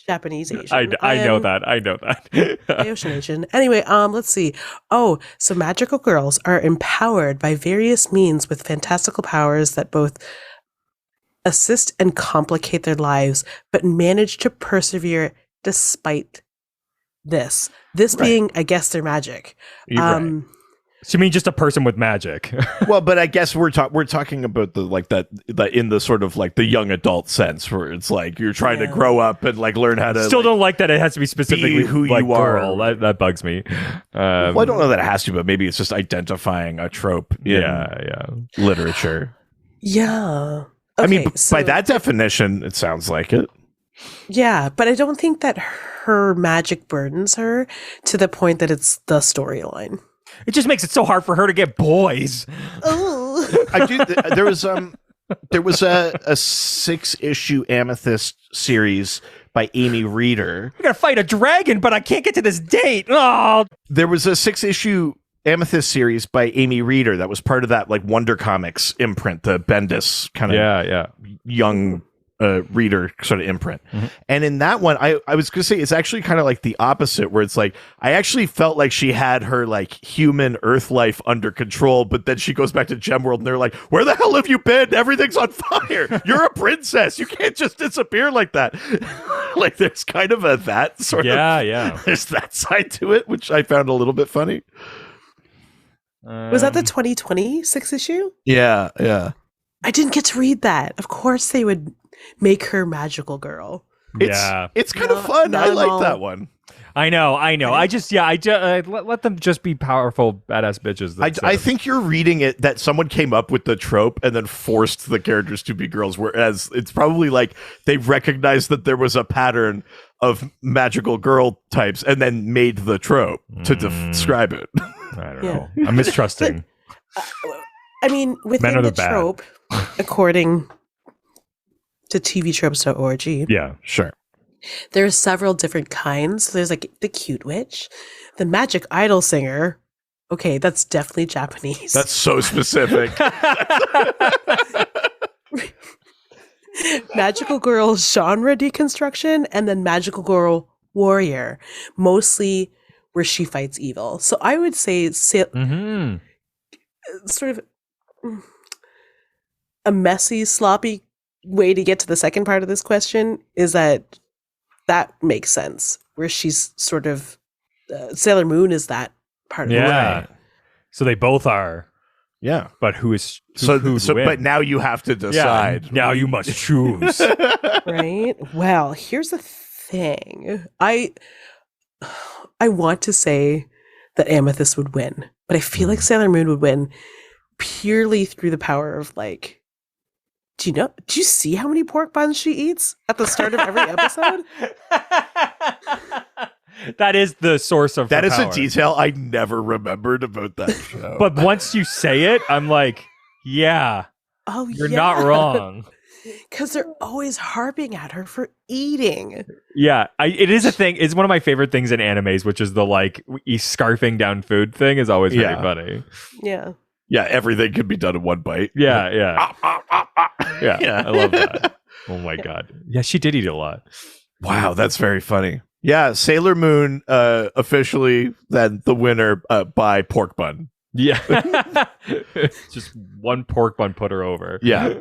Japanese Asian. I know that. I know that. Ocean Asian. Anyway, let's see. Oh, so magical girls are empowered by various means with fantastical powers that both assist and complicate their lives, but manage to persevere despite this. This being, I guess, their magic. Right. So you mean just a person with magic? Well, but I guess we're talking about the in the sort of like the young adult sense, where it's like you're trying to grow up and like learn how to. Still don't like that it has to be specifically who like you are. girl. That bugs me. Well, I don't know that it has to, but maybe it's just identifying a trope in literature. Yeah. Okay, I mean, by that definition, it sounds like it. Yeah, but I don't think that her magic burdens her to the point that it's the storyline. It just makes it so hard for her to get boys. Oh, I do. There was a 6-issue Amethyst series by Amy Reeder. I gotta fight a dragon, but I can't get to this date. Oh, there was a 6-issue Amethyst series by Amy Reeder that was part of that like Wonder Comics imprint, the Bendis kind of young reader sort of imprint. Mm-hmm. And in that one, I was gonna say it's actually kind of like the opposite, where it's like I actually felt like she had her like human Earth life under control, but then she goes back to Gemworld and they're like, where the hell have you been? Everything's on fire. You're a princess. You can't just disappear like that. Like there's kind of that sort of there's that side to it, which I found a little bit funny. Was that the 2020 6th issue? Yeah. I didn't get to read that. Of course they would make her magical girl. It's kind of fun. I like that one. I know. I just let them just be powerful badass bitches. I think you're reading it that someone came up with the trope and then forced the characters to be girls, whereas it's probably like they recognized that there was a pattern of magical girl types and then made the trope to describe it. I don't know. I'm mistrusting. I mean, within the trope, according to tvtropes.org. Yeah, sure. There are several different kinds. There's like the cute witch, the magic idol singer. Okay, that's definitely Japanese. That's so specific. magical girl genre deconstruction, and then magical girl warrior, mostly where she fights evil. So I would say sort of a messy, sloppy way to get to the second part of this question is that makes sense, where she's sort of Sailor Moon is that part of it. Yeah. So they both are. Yeah. But who'd win? But now you have to decide. Yeah, now you must choose. Right? Well, here's the thing. I want to say that Amethyst would win, but I feel like Sailor Moon would win purely through the power of like, do you see how many pork buns she eats at the start of every episode? That is the source of that her is power. a detail I never remembered about that show. But once you say it, I'm like, yeah, you're not wrong. Because they're always harping at her for eating. Yeah, it is a thing. It's one of my favorite things in animes, which is the like scarfing down food thing is always very funny. Yeah. Yeah, everything could be done in one bite. Yeah. Yeah. I love that. Oh my God. Yeah, she did eat a lot. Wow, that's very funny. Yeah, Sailor Moon officially then the winner by pork bun. Yeah. Just one pork bun put her over. Yeah.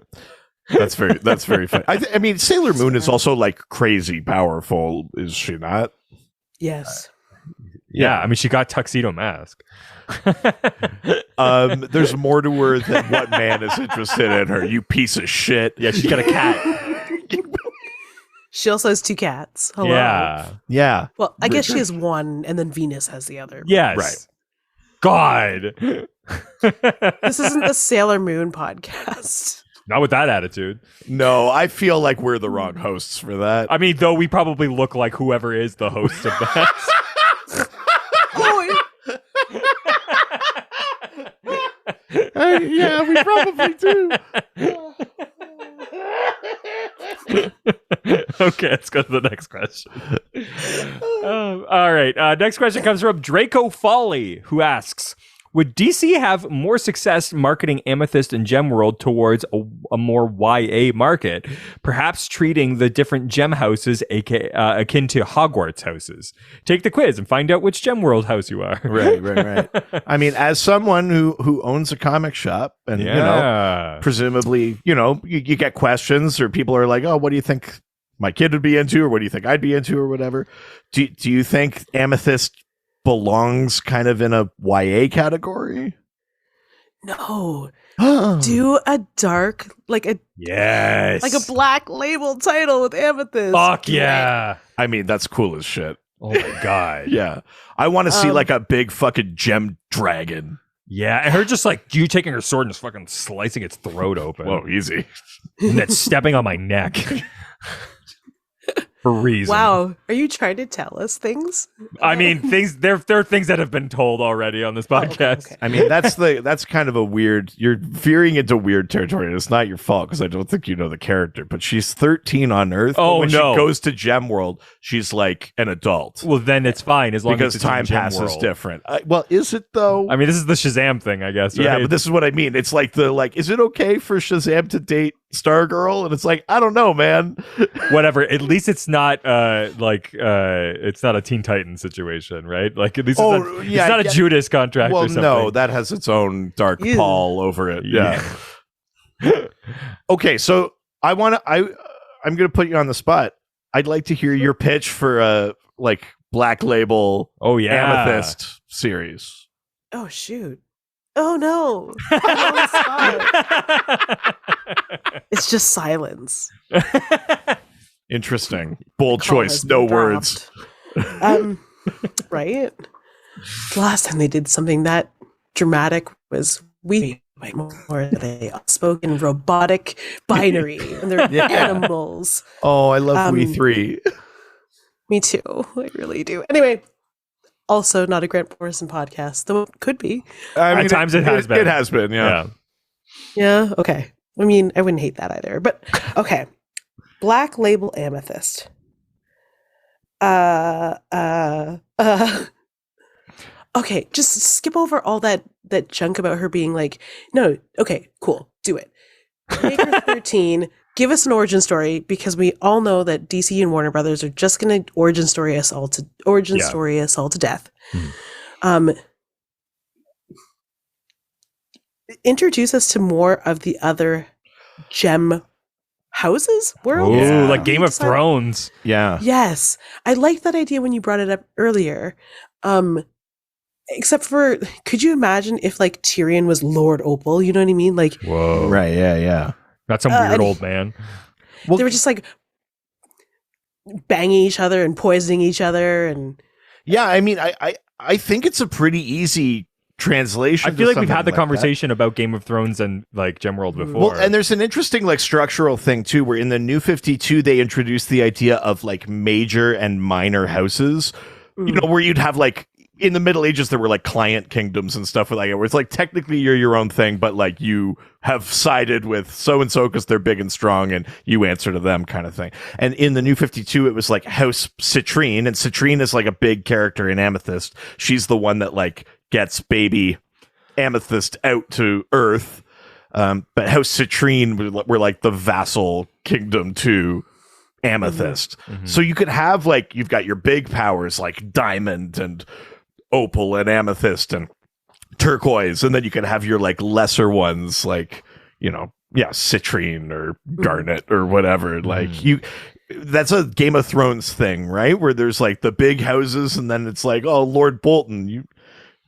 That's very funny. I mean, Sailor Moon is also like crazy powerful, is she not? Yes. Yeah, I mean, she got Tuxedo Mask. There's more to her than what man is interested in her, you piece of shit. Yeah, she's got a cat. She also has 2 cats. Hello. Yeah. Well, I guess she has one, and then Venus has the other. Yes. Right. God. This isn't the Sailor Moon podcast. Not with that attitude. No, I feel like we're the wrong hosts for that. I mean, though we probably look like whoever is the host of that. Yeah, we probably do. Okay, let's go to the next question. All right. Next question comes from Draco Folly, who asks, would DC have more success marketing Amethyst and Gemworld towards a more YA market, perhaps treating the different gem houses akin to Hogwarts houses? Take the quiz and find out which Gemworld house you are. Right. I mean, as someone who owns a comic shop and, you know, presumably, you know, you get questions or people are like, oh, what do you think my kid would be into? Or what do you think I'd be into or whatever? Do you think Amethyst belongs kind of in a YA category? No. Do a dark, like a black label title with Amethyst. Fuck yeah. I mean, that's cool as shit. Oh my God. Yeah. I want to see like a big fucking gem dragon. Yeah, and her just like you taking her sword and just fucking slicing its throat open. Whoa, easy. And then stepping on my neck. For reason. Wow, are you trying to tell us things? I mean, things. There are things that have been told already on this podcast. Okay. I mean, that's kind of a weird. You're veering into weird territory, and it's not your fault because I don't think you know the character. But she's 13 on Earth. Oh, but when no. she goes to Gemworld, she's like an adult. Well, then it's fine as long because as it's time in Gemworld. passes different. Well, is it though? I mean, this is the Shazam thing, I guess. Right? Yeah, but this is what I mean. It's like is it okay for Shazam to date Stargirl? And it's like, I don't know, man. Whatever. At least it's not it's not a Teen Titans situation, right? Like at least it's not a Judas contract or something. No, that has its own dark pall over it. Yeah. Okay, so I'm gonna put you on the spot. I'd like to hear your pitch for a Black Label Amethyst series. Oh shoot. Oh no. It's just silence. Interesting. Bold choice. No words. Right? The last time they did something that dramatic was We more they outspoken robotic binary and they're animals. Oh, I love We 3. Me too. I really do. Anyway, also not a Grant Morrison podcast, though it could be. I mean, at times it has been. It has been, yeah. Yeah, okay. I mean, I wouldn't hate that either. But okay. Black Label Amethyst. Okay, just skip over all that junk about her being like, no, okay, cool, do it. Make her 13, give us an origin story, because we all know that DC and Warner Brothers are just going to origin story us all to death. Introduce us to more of the other gem houses, worlds. Ooh, like Game of Thrones. Yeah. Yes, I liked that idea when you brought it up earlier. Except for, could you imagine if like Tyrion was Lord Opal? You know what I mean? Like, whoa, right? Yeah. That's some weird old man. Well, they were just like banging each other and poisoning each other, and yeah. I mean, I think it's a pretty easy translation. I feel like we've had the conversation about Game of Thrones and like Gemworld before. Well, and there's an interesting like structural thing too, where in the New 52 they introduced the idea of like major and minor houses. You know, where you'd have like in the Middle Ages there were like client kingdoms and stuff like that, where it's like technically you're your own thing, but like you have sided with so and so because they're big and strong, and you answer to them, kind of thing. And in the New 52, it was like House Citrine, and Citrine is like a big character in Amethyst. She's the one that like gets baby Amethyst out to Earth. But House Citrine were like the vassal kingdom to Amethyst. So you could have like, you've got your big powers like Diamond and Opal and Amethyst and Turquoise, and then you can have your like lesser ones like, you know, Citrine or Garnet or whatever. Like that's a Game of Thrones thing, right? Where there's like the big houses, and then it's like, oh, Lord Bolton, you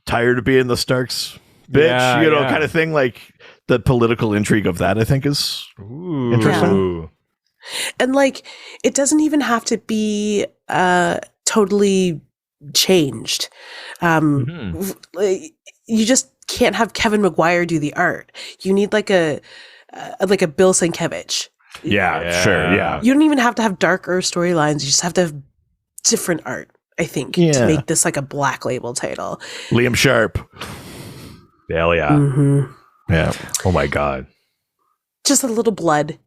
tired of being the Starks bitch, you know, kind of thing. Like the political intrigue of that, I think, is interesting. Yeah. And like, it doesn't even have to be totally changed. You just can't have Kevin McGuire do the art. You need like a Bill Sienkiewicz. Yeah, sure. Yeah. You don't even have to have darker storylines. You just have to have different art, I think, to make this like a Black Label title. Liam Sharp. Hell yeah. Mm-hmm. Yeah. Oh my God. Just a little blood.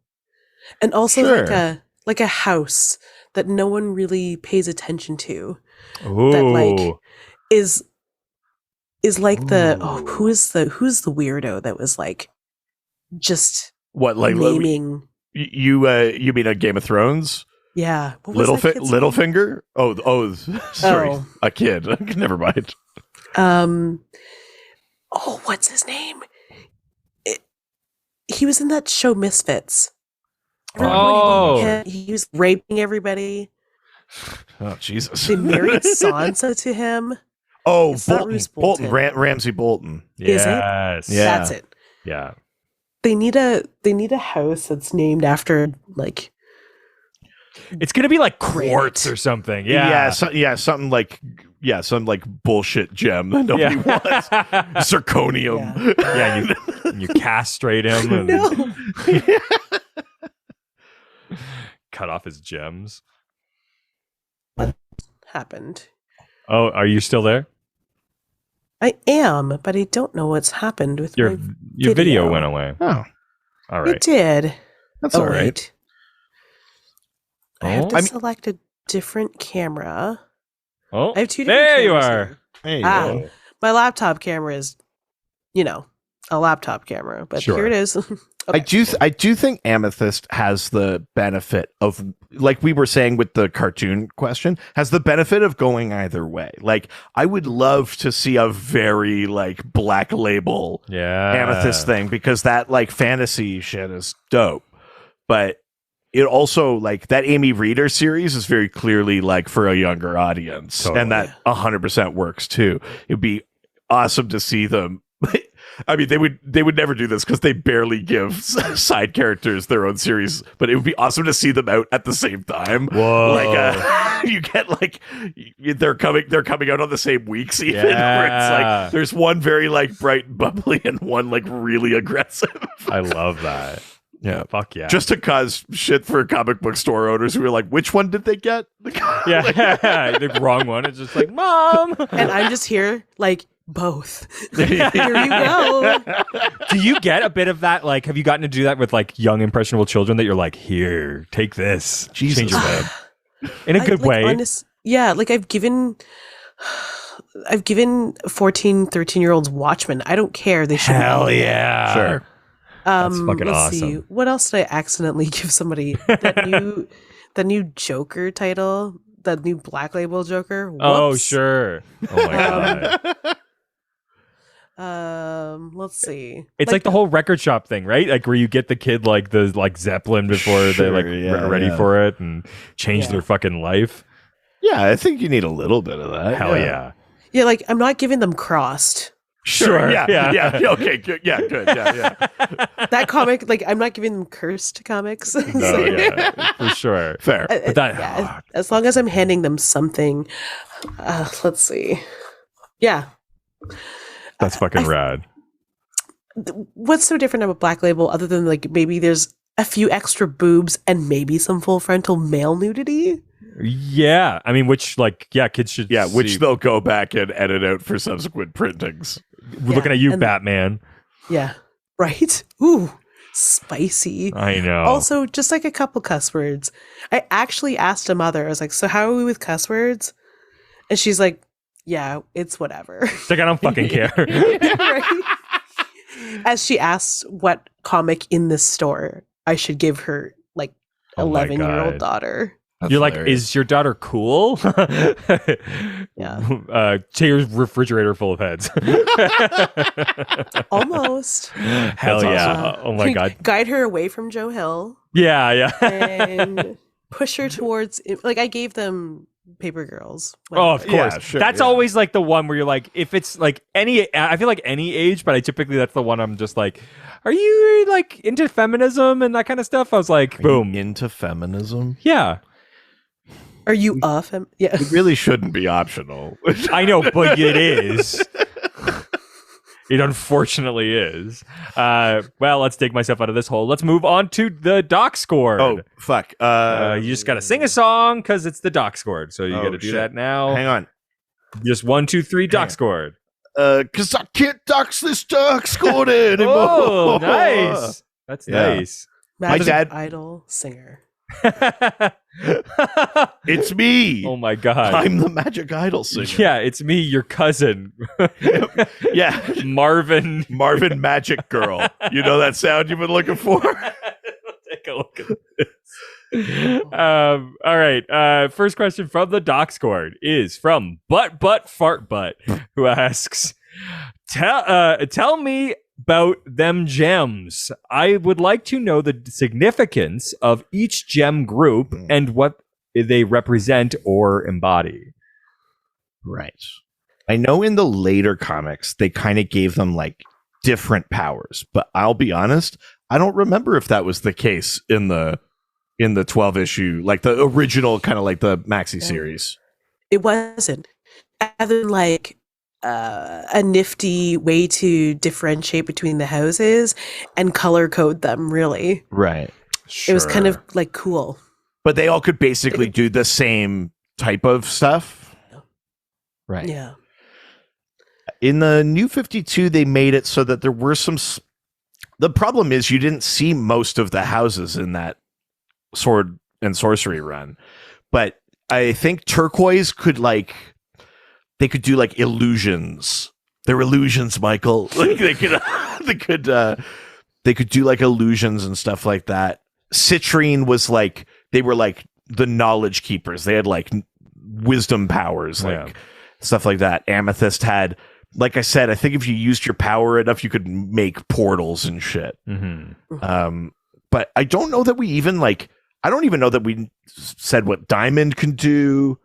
And also like a house that no one really pays attention to. Ooh. That like is like who's the weirdo that was like just what, like naming you mean a Game of Thrones? Yeah. Littlefinger? Oh, sorry. A kid. Never mind. What's his name? He was in that show Misfits. He was raping everybody. Oh, Jesus. They married Sansa to him. Oh, Bolton. Ramsay Bolton. Is it? Yes. Yeah. That's it. Yeah. They need a house that's named after like. It's gonna be like quartz or something. Yeah. Something like some like bullshit gem that nobody wants. Zirconium. Yeah, and you castrate him and cut off his gems. What happened? Oh, are you still there? I am, but I don't know what's happened with your video went away. Oh, all right. It did. That's all right. Wait. I have to select a different camera. Oh, I have two different there you cameras are. here. There you go. My laptop camera is, a laptop camera, but here it is. Okay. I do think Amethyst has the benefit of, like we were saying with the cartoon question, has the benefit of going either way. Like, I would love to see a very like Black Label Amethyst thing, because that like fantasy shit is dope. But it also, like, that Amy Reeder series is very clearly like for a younger audience, and that 100% works too. It'd be awesome to see them. I mean, they would never do this because they barely give side characters their own series, but it would be awesome to see them out at the same time. Whoa! Like, you get like they're coming out on the same weeks, even. Where it's like there's one very like bright and bubbly, and one like really aggressive. I love that. Yeah, fuck yeah! Just to cause shit for comic book store owners who are like, which one did they get? The wrong one. It's just like, Mom, and I'm just here like. Both. Here you go. Do you get a bit of that? Like, have you gotten to do that with like young impressionable children that you're like, here, take this, Jesus. Change your bed in a good way? Like I've given 14, 13-year-olds Watchmen. I don't care. They should. Hell yeah. Sure. That's fucking let's awesome. see. What else did I accidentally give somebody? The new Joker title, the new Black Label Joker. Whoops. Oh, sure. Oh my god. Let's see. It's like the whole record shop thing, right? Like where you get the kid like the Zeppelin before they're like ready for it and change their fucking life. Yeah, I think you need a little bit of that. Hell yeah. Yeah, like I'm not giving them crossed. Sure. Yeah. Okay. Good. Yeah. Good. Yeah. That comic, like I'm not giving them cursed comics. No, yeah, for sure. Fair. But that, as long as I'm handing them something. Let's see. Yeah. That's fucking rad. What's so different about Black Label other than like maybe there's a few extra boobs and maybe some full frontal male nudity? Yeah. I mean, which like, kids should see. Which they'll go back and edit out for subsequent printings. We're looking at you, Batman. Yeah. Right? Ooh, spicy. I know. Also, just like a couple cuss words. I actually asked a mother, I was like, so how are we with cuss words? And she's like, yeah, it's whatever. It's like, I don't fucking care. Right? As she asked what comic in this store I should give her like 11-year-old daughter. That's You're hilarious. like, is your daughter cool? Yeah. Say your refrigerator full of heads. Almost. Hell yeah. Oh my God. Guide her away from Joe Hill Yeah. and push her towards, like I gave them Paper Girls. Oh, of course. Yeah, sure, That's always like the one where you're like, if it's like I feel like any age, but that's the one I'm just like, are you like into feminism and that kind of stuff? I was like, boom. Into feminism. Yeah. Are you off him? Yeah. It really shouldn't be optional. I know, but it is. It unfortunately is. Well, let's dig myself out of this hole. Let's move on to the doc score. Oh, fuck. You just got to sing a song because it's the doc scored. So you got to do shit. that now. Hang on. Just 1, 2, 3 doc scored. Because I can't dox this doc scored anymore. Oh, nice. That's Yeah. nice. Magic dad- Idol singer. It's me. Oh my God. I'm the Magic Idol singer. Yeah, it's me, your cousin. Yeah. Marvin. Marvin Magic Girl. You know that sound you've been looking for? Take a look at this. All right. First question from the doc scored is from Butt Fart Butt, who asks, tell me about them gems. I would like to know the significance of each gem group and what they represent or embody. Right. I know in the later comics, they kind of gave them like different powers, but I'll be honest, I don't remember if that was the case in the 12 issue, like the original kind of like the maxi series. It wasn't. Other than like a nifty way to differentiate between the houses and color code them, really. Right. It was kind of like cool. But they all could basically do the same type of stuff. Right. Yeah. In the New 52, they made it so that there were some... The problem is you didn't see most of the houses in that sword and sorcery run. But I think turquoise could like... They could do like illusions. They're illusions, Michael. Like they could do like illusions and stuff like that. Citrine was like, they were like the knowledge keepers. They had like wisdom powers, like stuff like that. Amethyst had, like I said, I think if you used your power enough, you could make portals and shit. Mm-hmm. But I don't know that we even like, I don't even know that we said what Diamond can do.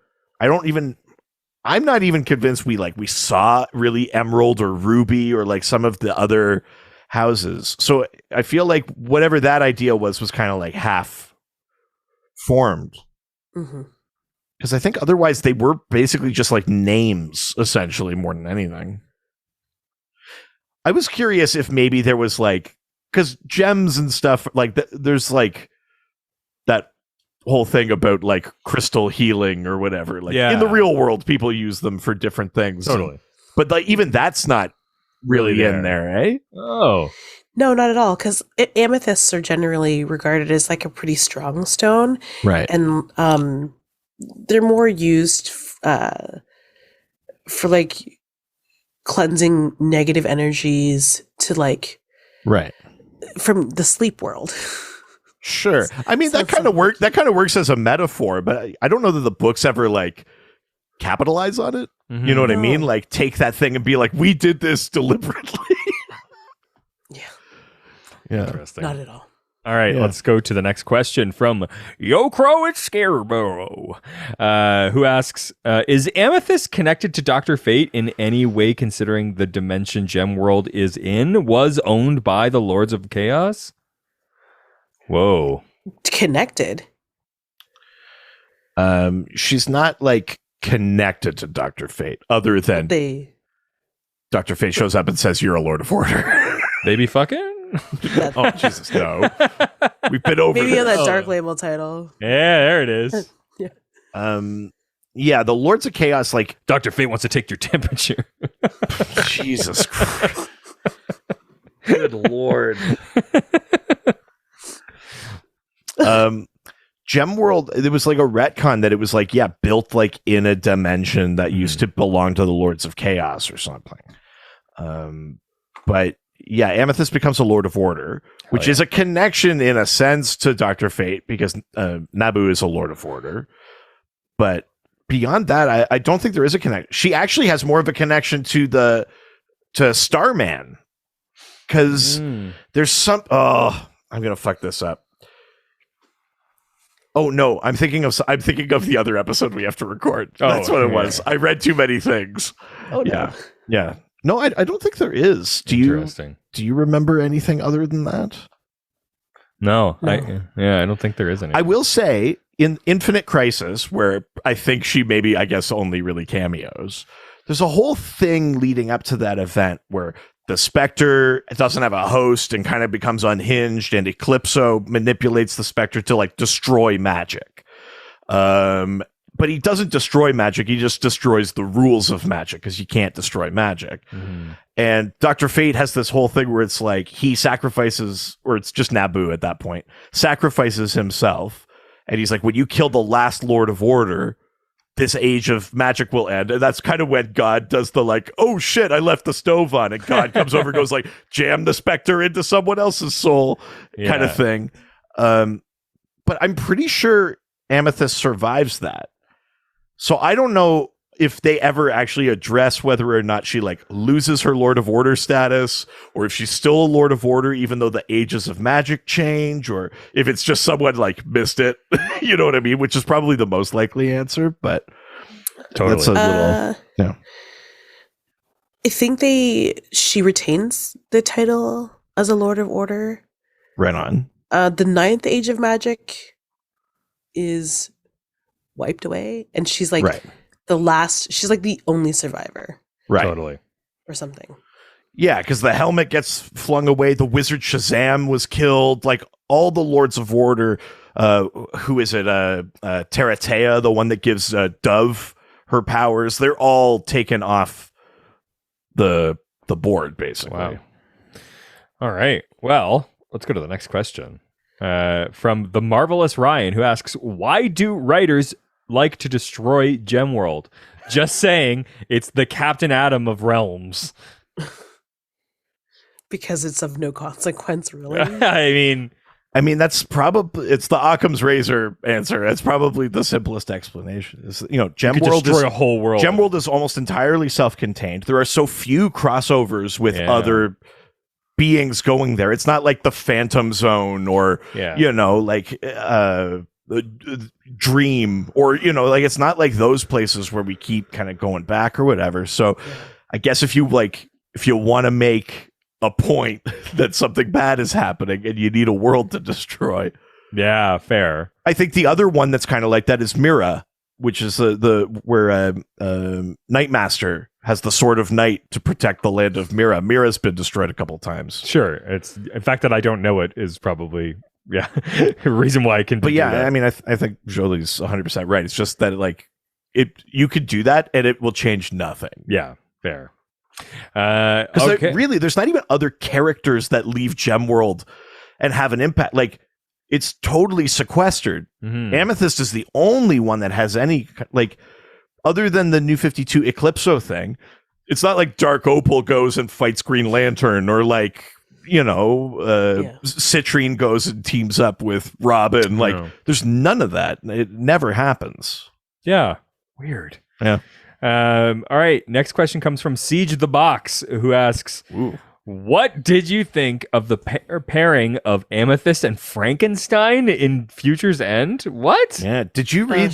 I'm not even convinced we saw really Emerald or Ruby or like some of the other houses. So I feel like whatever that idea was kind of like half formed. Because I think otherwise they were basically just like names essentially more than anything. I was curious if maybe there was like, because gems and stuff like there's like that whole thing about like crystal healing or whatever. Like in the real world, people use them for different things. Totally. But like even that's not really in there, eh? Oh. No, not at all. Because amethysts are generally regarded as like a pretty strong stone. Right. And they're more used for like cleansing negative energies to like right. from the sleep world. Sure. I mean, that kind of works as a metaphor, but I don't know that the books ever like capitalize on it. Mm-hmm. You know what I mean? Like take that thing and be like, we did this deliberately. Yeah. Interesting. Not at all. All right, let's go to the next question from Yo Crow at Scarborough, who asks, is Amethyst connected to Dr. Fate in any way, considering the dimension Gemworld is in was owned by the Lords of Chaos? Whoa. Connected? She's not, like, connected to Dr. Fate, other than Dr. Fate shows up and says, you're a Lord of Order. They be fucking? Oh, Jesus, no. We've been over maybe this. on that Dark Label title. Yeah, there it is. Yeah, the Lords of Chaos, like... Dr. Fate wants to take your temperature. Jesus Christ. Good Lord. Gemworld, it was like a retcon that it was like, built like in a dimension that used to belong to the Lords of Chaos or something. But yeah, Amethyst becomes a Lord of Order, which is a connection in a sense to Dr. Fate because Naboo is a Lord of Order. But beyond that, I don't think there is a connection. She actually has more of a connection to Starman because there's some. Oh, I'm gonna fuck this up. Oh no, I'm thinking of the other episode we have to record. That's what it was. I read too many things. Oh no. Yeah. No, I don't think there is. Do you remember anything other than that? No. I don't think there is any. I will say in Infinite Crisis, where I think she maybe, I guess, only really cameos, there's a whole thing leading up to that event where the Spectre doesn't have a host and kind of becomes unhinged, and Eclipso manipulates the Spectre to like destroy magic. But he doesn't destroy magic. He just destroys the rules of magic because you can't destroy magic. And Dr. Fate has this whole thing where it's like he sacrifices, or it's just Naboo at that point, sacrifices himself. And he's like, when you kill the last Lord of Order, this age of magic will end. And that's kind of when God does the like, oh shit, I left the stove on. And God comes over and goes like, jam the Spectre into someone else's soul kind of thing. But I'm pretty sure Amethyst survives that. So I don't know if they ever actually address whether or not she like loses her Lord of Order status, or if she's still a Lord of Order even though the ages of magic change, or if it's just someone like missed it. You know what I mean? Which is probably the most likely answer, but totally. That's a little I think she retains the title as a Lord of Order. Right on. The 9th Age of Magic is wiped away, and she's like she's like the only survivor. Right. Totally. Or something. Yeah, because the helmet gets flung away, the wizard Shazam was killed, like all the Lords of Order, who is it? Teratea, the one that gives Dove her powers, they're all taken off the board, basically. Wow. All right. Well, let's go to the next question. From the Marvelous Ryan, who asks, why do writers like to destroy Gemworld? Just saying, it's the Captain Atom of realms. Because it's of no consequence, really. I mean, that's probably, it's the Occam's razor answer. That's probably the simplest explanation. Gemworld destroy a whole world. Gemworld is almost entirely self-contained. There are so few crossovers with other beings going there. It's not like the Phantom Zone or Dream, or it's not like those places where we keep kind of going back or whatever. So I guess if you want to make a point that something bad is happening and you need a world to destroy, fair. I think the other one that's kind of like that is Mira, which is where Nightmaster has the Sword of Night to protect the land of Mira. Mira's been destroyed a couple times. Sure, it's in fact that I don't know it is probably a reason why I can. But I mean, I think Jolie's 100% right. It's just that you could do that and it will change nothing. Yeah, fair. Because really, there's not even other characters that leave Gemworld and have an impact. Like, it's totally sequestered. Amethyst is the only one that has any, like, other than the New 52 Eclipso thing. It's not like Dark Opal goes and fights Green Lantern, or like, Citrine goes and teams up with Robin. Like, there's none of that. It never happens. Yeah. Weird. Yeah. All right. Next question comes from Siege the Box, who asks, what did you think of the pairing of Amethyst and Frankenstein in Future's End? What? Yeah. Did you read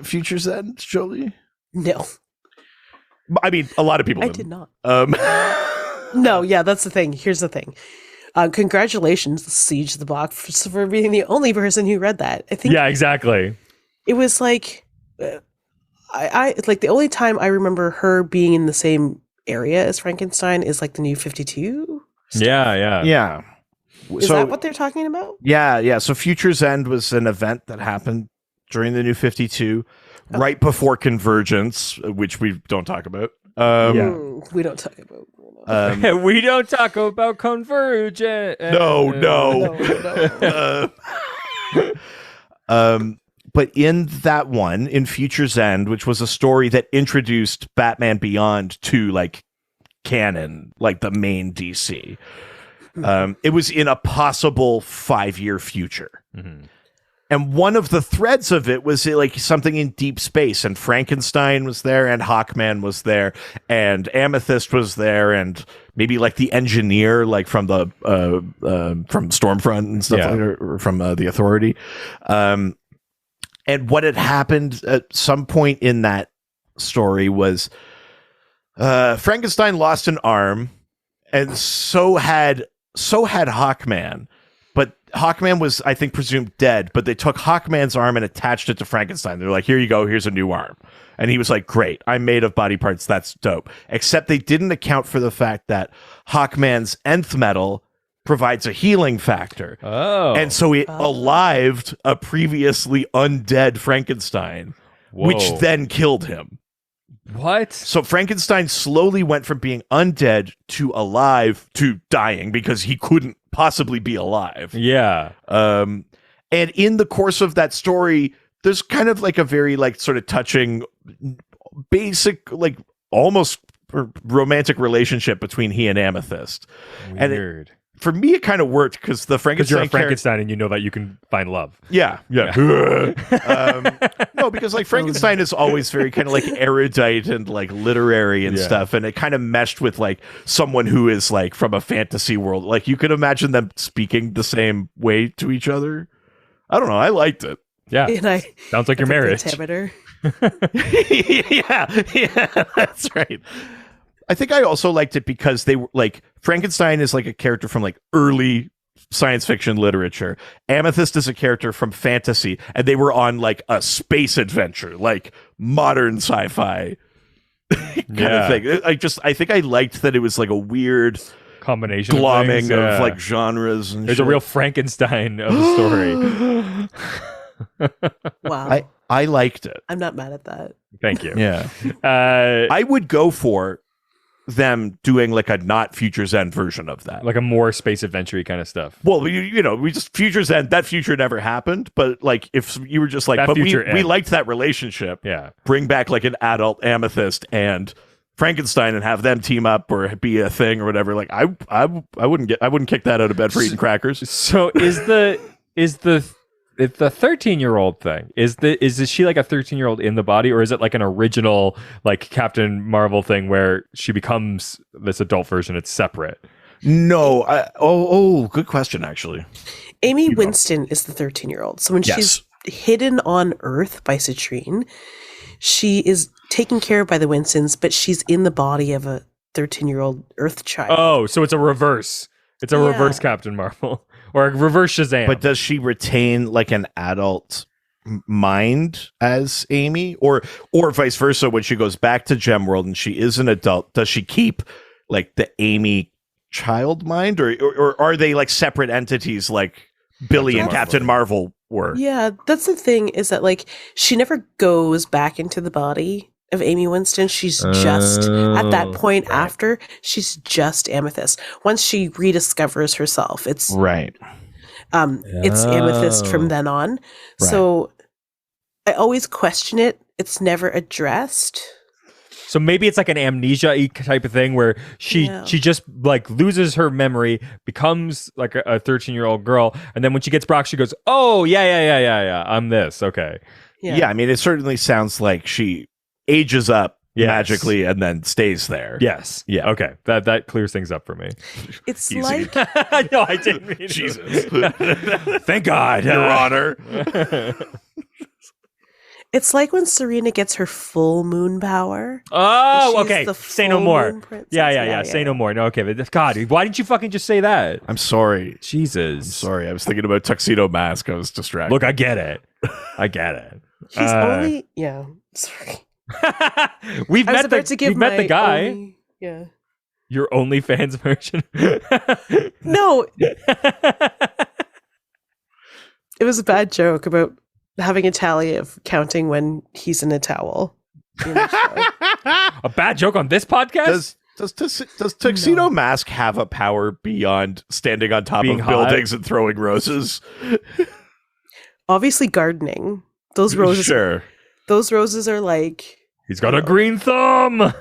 Future's End, Jolie? No. I mean, a lot of people I did not. No, yeah, that's the thing. Here's the thing. Congratulations, Siege the Box, for being the only person who read that. I think. Yeah, exactly. It was like, I like the only time I remember her being in the same area as Frankenstein is like the New 52 stuff. Yeah. Is that what they're talking about? Yeah. So Future's End was an event that happened during the New 52, right before Convergence, which we don't talk about. We don't talk about. We don't talk about Convergence. No. But in that one, in Future's End, which was a story that introduced Batman Beyond to like canon, like the main DC, it was in a possible 5-year future. Mm-hmm. And one of the threads of it was like something in deep space, and Frankenstein was there, and Hawkman was there, and Amethyst was there, and maybe like the engineer, like from the from Stormfront and stuff, or from the Authority. And what had happened at some point in that story was Frankenstein lost an arm, and so had Hawkman. But Hawkman was, I think, presumed dead, but they took Hawkman's arm and attached it to Frankenstein. They're like, here you go, here's a new arm. And he was like, great, I'm made of body parts, that's dope. Except they didn't account for the fact that Hawkman's nth metal provides a healing factor. Oh. And so it alived a previously undead Frankenstein, which then killed him. What? So Frankenstein slowly went from being undead to alive to dying because he couldn't possibly be alive. Yeah. And in the course of that story, there's kind of like a very like sort of touching, basic, like almost romantic relationship between he and Amethyst. Weird. And for me, it kind of worked because the Frankenstein. You're a Frankenstein, and you know that you can find love. Yeah. No, because like Frankenstein is always very kind of like erudite and like literary and stuff, and it kind of meshed with like someone who is like from a fantasy world. Like you could imagine them speaking the same way to each other. I don't know. I liked it. Yeah, sounds like your marriage. yeah, that's right. I think I also liked it because they were like Frankenstein is like a character from like early science fiction literature. Amethyst is a character from fantasy, and they were on like a space adventure, like modern sci-fi kind of thing. I think I liked that it was like a weird combination glomming of like genres. And there's a real Frankenstein of the story. Wow. I liked it. I'm not mad at that. Thank you. Yeah. I would go for them doing like a not Future's End version of that, like a more space adventure kind of stuff. Well, we just Future's End, that future never happened, but like if you were just like, but we liked that relationship, bring back like an adult Amethyst and Frankenstein and have them team up or be a thing or whatever. Like I wouldn't kick that out of bed for eating crackers. So is the 13-year-old thing, is she like a 13-year-old in the body, or is it like an original like Captain Marvel thing where she becomes this adult version? It's separate. No. Good question, actually. Amy Winston is the 13-year-old. So when she's hidden on Earth by Citrine, she is taken care of by the Winstons, but she's in the body of a 13-year-old Earth child. Oh, so it's a reverse. It's a reverse Captain Marvel. Or a reverse Shazam. But does she retain like an adult mind as Amy, or vice versa? When she goes back to Gemworld and she is an adult, does she keep like the Amy child mind, or are they like separate entities like Billy and Captain Marvel were? Yeah, that's the thing, is that like she never goes back into the body of Amy Winston. She's just at that point after she's just Amethyst. Once she rediscovers herself, it's it's Amethyst from then on. So I always question it. It's never addressed. So maybe it's like an amnesia type of thing where she just like loses her memory, becomes like a 13-year-old girl, and then when she gets back, she goes, "Oh yeah, I'm this." Okay. Yeah, I mean, it certainly sounds like she ages up magically and then stays there. Yes. Yeah. Okay. That clears things up for me. It's Easy. like no, I didn't mean Jesus. Thank God, Your Honor. it's like when Serena gets her full moon power. Oh, She's okay. the Say no full more. moon princess. Yeah. Say no more. No, okay. But God, why didn't you fucking just say that? I'm sorry. Jesus. Sorry. I was thinking about Tuxedo Mask. I was distracted. Look, I get it. I get it. He's only sorry. We've met the guy. Only, Your OnlyFans version. No. It was a bad joke about having a tally of counting when he's in a towel. A bad joke on this podcast? Does Tuxedo Mask have a power beyond standing on top Being of hot? buildings and throwing roses? Obviously gardening. Those roses Sure. Those roses are like He's got a green thumb.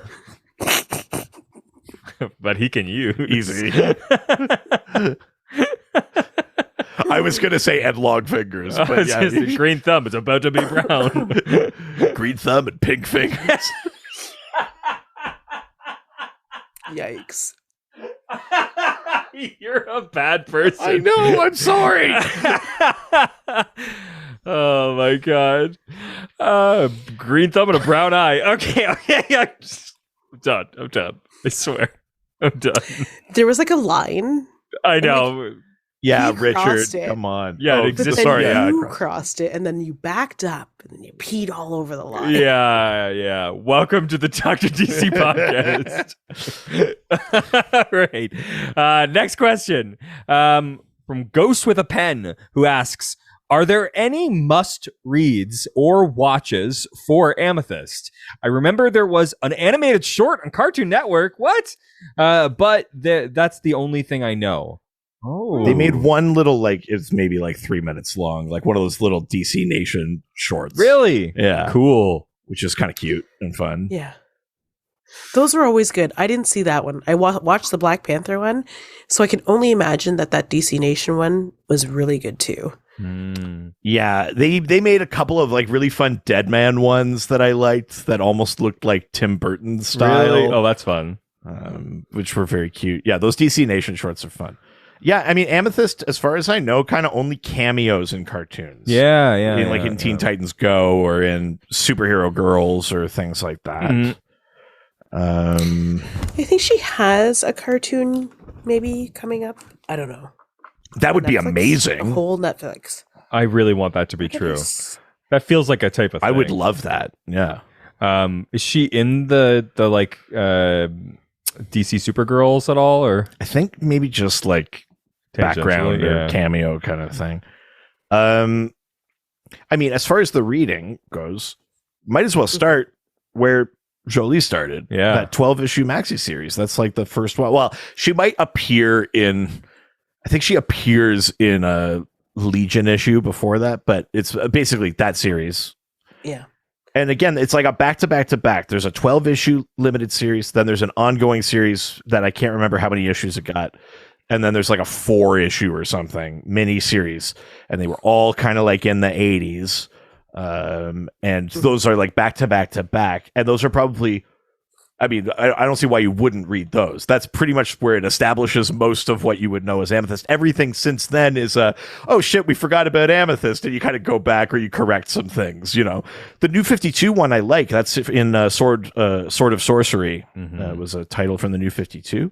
But he can use. Easy. I was going to say and long fingers, but yeah. Green thumb. It's about to be brown. Green thumb and pink fingers. yikes. You're a bad person. I know. I'm sorry. Oh my God. Green thumb and a brown eye. Okay. I'm done. I swear. I'm done. There was like a line. I know. Yeah, You Richard, crossed it. come on. Yeah, it But exists. then Sorry, you crossed it and then you backed up and then you peed all over the line. Yeah. Welcome to the Dr. DC podcast. All right. Next question. From Ghost with a Pen, who asks, are there any must reads or watches for Amethyst? I remember there was an animated short on Cartoon Network. What? But that's the only thing I know. Oh, They made one little, like, it's maybe like 3 minutes long, like one of those little DC Nation shorts. Really? Yeah. Cool. Which is kind of cute and fun. Yeah. Those were always good. I didn't see that one. I watched the Black Panther one, so I can only imagine that DC Nation one was really good too. Yeah, they made a couple of like really fun Deadman ones that I liked that almost looked like Tim Burton style. Really? Oh, that's fun. Which were very cute. Yeah, those DC Nation shorts are fun. Yeah, I mean, Amethyst, as far as I know, kind of only cameos in cartoons. Yeah. In Teen Titans Go or in Superhero Girls or things like that. I think she has a cartoon maybe coming up. I don't know. That would be Netflix? amazing. A whole Netflix. I really want that to be true. That feels like a type of thing. I would love that. Yeah. Is she in the like DC Supergirls at all, or I think maybe just like background or cameo kind of thing. I mean, as far as the reading goes, might as well start where Jolie started. Yeah. That 12-issue maxi series. That's like the first one. Well, she might appear in, I think she appears in a Legion issue before that, but it's basically that series. Yeah. And again, it's like a back-to-back-to-back. There's a 12-issue limited series. Then there's an ongoing series that I can't remember how many issues it got. And then there's like a 4-issue or something mini series. And they were all kind of like in the 80s. And those are like back-to-back-to-back. And those are probably, I mean, I don't see why you wouldn't read those. That's pretty much where it establishes most of what you would know as Amethyst. Everything since then is, oh shit, we forgot about Amethyst. And you kind of go back or you correct some things, you know. The New 52 one I like. That's in Sword of Sorcery. Was a title from the New 52.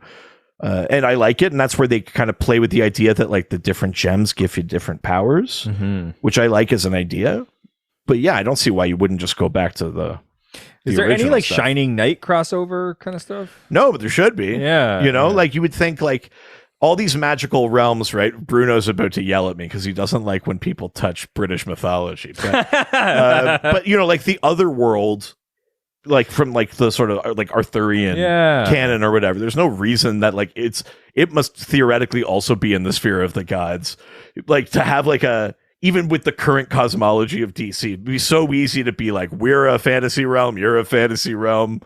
And I like it. And that's where they kind of play with the idea that like the different gems give you different powers, which I like as an idea. But yeah, I don't see why you wouldn't just go back to the Is there any like stuff. Shining Knight crossover kind of stuff? No, but there should be. Yeah. You know, like you would think like all these magical realms, right? Bruno's about to yell at me because he doesn't like when people touch British mythology. But you know, like the other world, like from like the sort of like Arthurian canon or whatever, there's no reason that like it must theoretically also be in the sphere of the gods. Like to have like even with the current cosmology of DC, it'd be so easy to be like, we're a fantasy realm, you're a fantasy realm.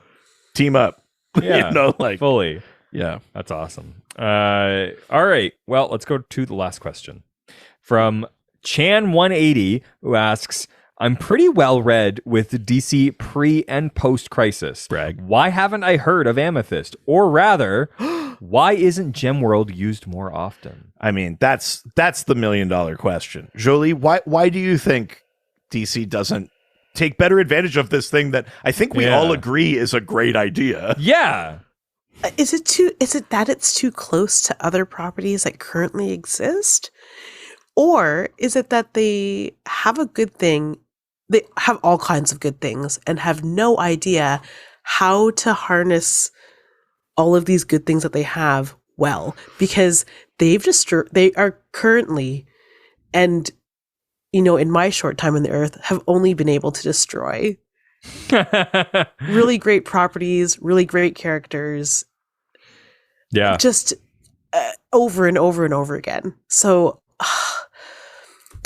team up. Yeah, you know, like fully. Yeah, that's awesome. All right, well, let's go to the last question from Chan180, who asks, I'm pretty well read with DC pre and post crisis. Brag. Why haven't I heard of Amethyst? Or rather, why isn't Gemworld used more often? I mean, that's the $1 million question. Jolie, why do you think DC doesn't take better advantage of this thing that I think we all agree is a great idea? Yeah. Is it that it's too close to other properties that currently exist? Or is it that they have a good thing? They have all kinds of good things and have no idea how to harness all of these good things that they have well, because they are currently, and in my short time on the earth, have only been able to destroy really great properties, really great characters. Yeah. Just over and over and over again. So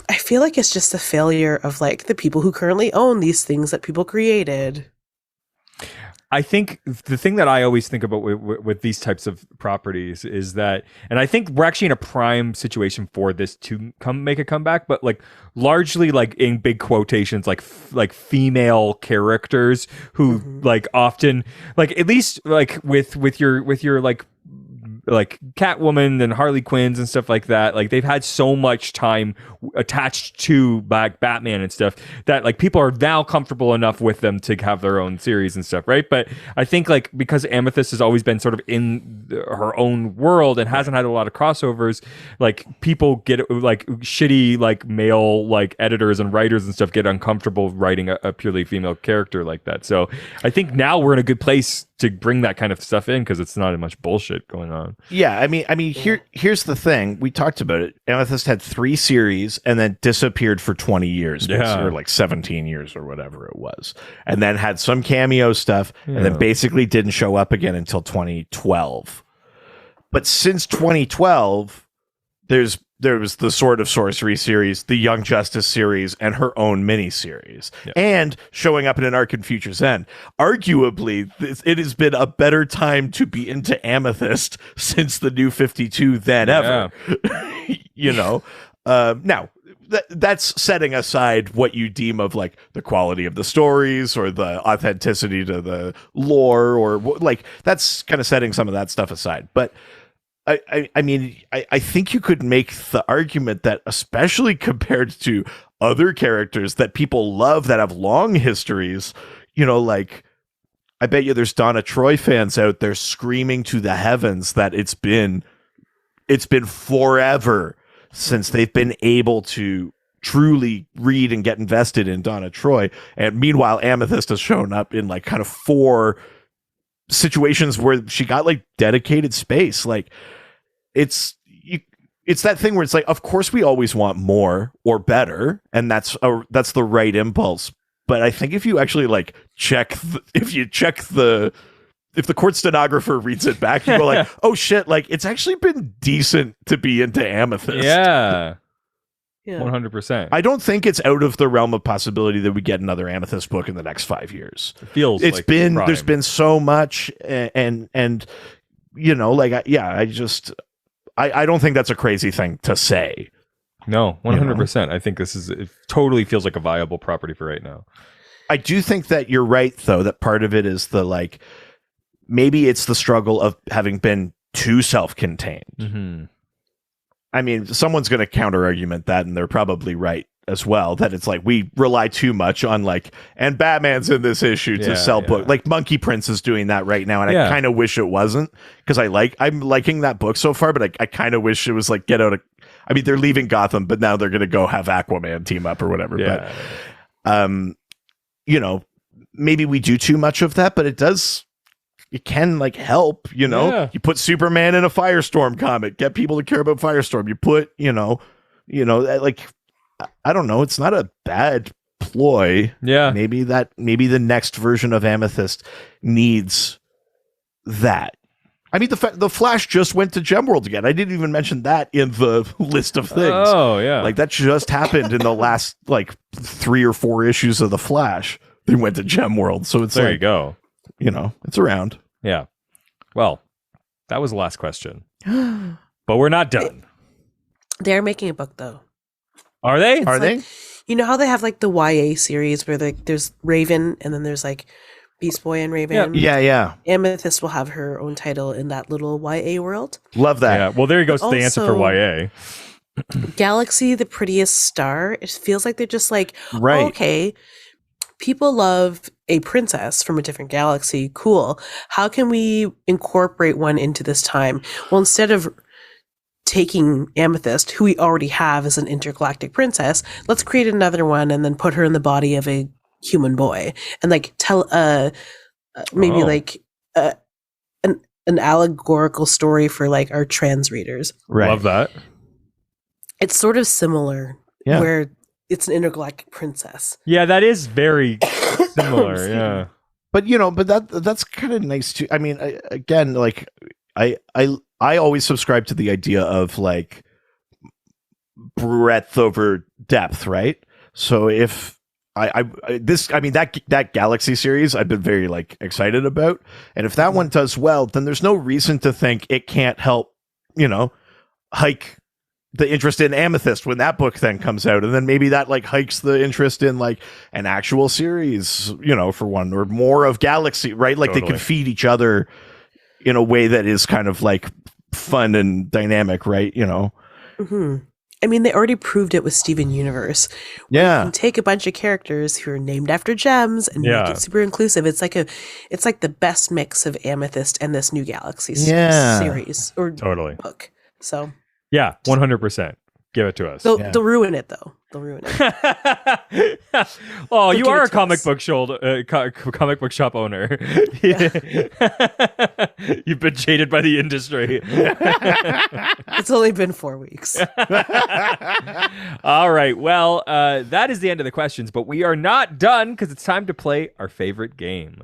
I feel like it's just a failure of like the people who currently own these things that people created. I think the thing that I always think about with these types of properties is that, and I think we're actually in a prime situation for this to make a comeback, but like largely like in big quotations, like female characters who like often like at least like with your like Catwoman and Harley Quinns and stuff like that, like they've had so much time attached to Batman and stuff that like people are now comfortable enough with them to have their own series and stuff, right? But I think like because Amethyst has always been sort of in her own world and hasn't had a lot of crossovers, like people get like shitty like male like editors and writers and stuff get uncomfortable writing a purely female character like that. So I think now we're in a good place to bring that kind of stuff in because it's not as much bullshit going on. Yeah, I mean, here's the thing. We talked about it. Amethyst had 3 series and then disappeared for 20 years, or like 17 years or whatever it was, and then had some cameo stuff, and then basically didn't show up again until 2012. But since 2012, there was the Sword of Sorcery series, the Young Justice series, and her own miniseries, and showing up in an arc in Future's End. Arguably, it has been a better time to be into Amethyst since the New 52 than ever. Now, that's setting aside what you deem of like the quality of the stories or the authenticity to the lore, or like that's kind of setting some of that stuff aside. But I mean, I think you could make the argument that, especially compared to other characters that people love that have long histories, like I bet you there's Donna Troy fans out there screaming to the heavens that it's been forever since they've been able to truly read and get invested in Donna Troy. And meanwhile, Amethyst has shown up in like kind of 4 situations where she got like dedicated space. Like it's that thing where it's like, of course we always want more or better, and that's the right impulse. But I think if you actually like if the court stenographer reads it back, you go like, oh shit, like it's actually been decent to be into Amethyst. Yeah. 100%. I don't think it's out of the realm of possibility that we get another Amethyst book in the next 5 years. It feels it's like been prime. There's been so much, and I don't think that's a crazy thing to say. No, 100%. I think it totally feels like a viable property for right now. I do think that you're right, though, that part of it is the like, maybe it's the struggle of having been too self-contained. Mm-hmm. I mean, someone's going to counter argument that, and they're probably right as well, that it's like we rely too much on like, and Batman's in this issue to sell book. Like Monkey Prince is doing that right now, and I kind of wish it wasn't, because I'm liking that book so far, but I kind of wish it was like I mean, they're leaving Gotham, but now they're going to go have Aquaman team up or whatever. Yeah. But maybe we do too much of that, but it can like help, you Yeah. put Superman in a Firestorm comic, get people to care about Firestorm. You put, like, I don't know. It's not a bad ploy. Yeah. Maybe the next version of Amethyst needs that. I mean, the Flash just went to Gemworld again. I didn't even mention that in the list of things. Oh, yeah. Like that just happened in the last like 3 or 4 issues of the Flash. They went to Gemworld. So it's there like, you go. it's around. Yeah. Well, that was the last question. But we're not done. They're making a book though. Are they? It's Are like, they? You know how they have like the YA series where there's Raven and then there's like Beast Boy and Raven. Yeah. Amethyst will have her own title in that little YA world. Love that. Yeah. Well, there you go. So the answer for YA. Galaxy, the prettiest star. It feels like they're just like, Right. oh, okay, people love a princess from a different galaxy. Cool. How can we incorporate one into this time? Well, instead of taking Amethyst, who we already have as an intergalactic princess, let's create another one and then put her in the body of a human boy and like tell maybe like an allegorical story for like our trans readers. Right. Love that. It's sort of similar where it's an intergalactic princess. Yeah, that is very similar. Yeah. But that's kind of nice too. I mean, again, like I always subscribe to the idea of like breadth over depth, right? So if that Galaxy series I've been very like excited about, and if that one does well, then there's no reason to think it can't help, hike the interest in Amethyst when that book then comes out, and then maybe that like hikes the interest in like an actual series, for one or more of Galaxy, right? Like Totally. They can feed each other in a way that is kind of like fun and dynamic, right? Mm-hmm. I mean, they already proved it with Steven Universe. You can take a bunch of characters who are named after gems and make it super inclusive. It's like the best mix of Amethyst and this new Galaxy series or book. So yeah, 100%. Give it to us. They'll ruin it though. They'll ruin it. Oh, you are a comic book shop owner. You've been jaded by the industry. It's only been 4 weeks. All right. Well, that is the end of the questions, but we are not done because it's time to play our favorite game.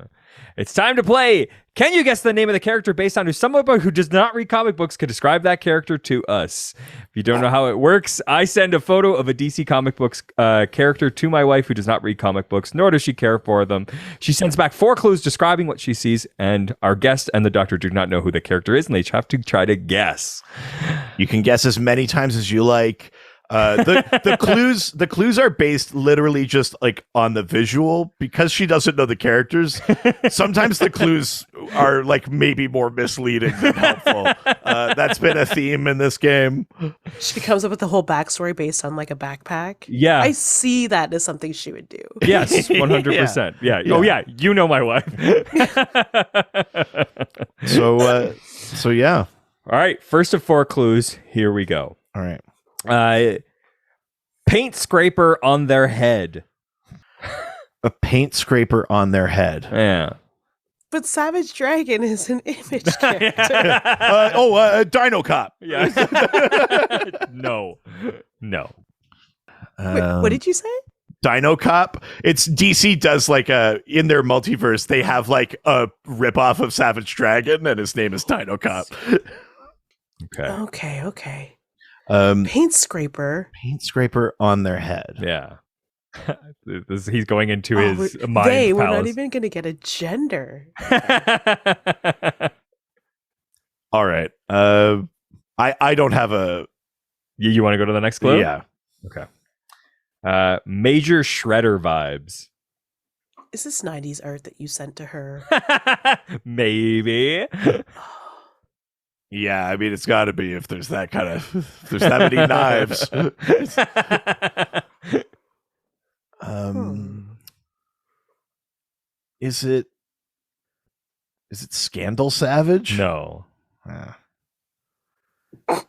It's time to play. Can you guess the name of the character based on who someone who does not read comic books could describe that character to us? If you don't know how it works, I send a photo of a DC comic books character to my wife who does not read comic books, nor does she care for them. She sends back 4 clues describing what she sees, and our guest and the doctor do not know who the character is, and they have to try to guess. You can guess as many times as you like. The clues are based literally just like on the visual, because she doesn't know the characters. Sometimes the clues are like maybe more misleading than helpful. That's been a theme in this game. She comes up with the whole backstory based on like a backpack. Yeah. I see that as something she would do. Yes, 100%. Yeah. Oh yeah, you know my wife. So yeah. All right, first of 4 clues. Here we go. All right. Paint scraper on their head. A paint scraper on their head. Yeah. But Savage Dragon is an image character. Dino Cop. Yeah. No. Wait, what did you say? Dino Cop. It's DC does like in their multiverse, they have like a ripoff of Savage Dragon, and his name is Dino Cop. Okay. Paint scraper on their head. Yeah. He's going into his mind we're palace. not even going to get a gender. All right. I don't have a. You want to go to the next clue? Yeah. Okay. Major Shredder vibes. Is this 90s art that you sent to her? Maybe. Yeah, I mean, it's got to be if there's that kind of. If there's that many knives. Is it Scandal Savage? No. Is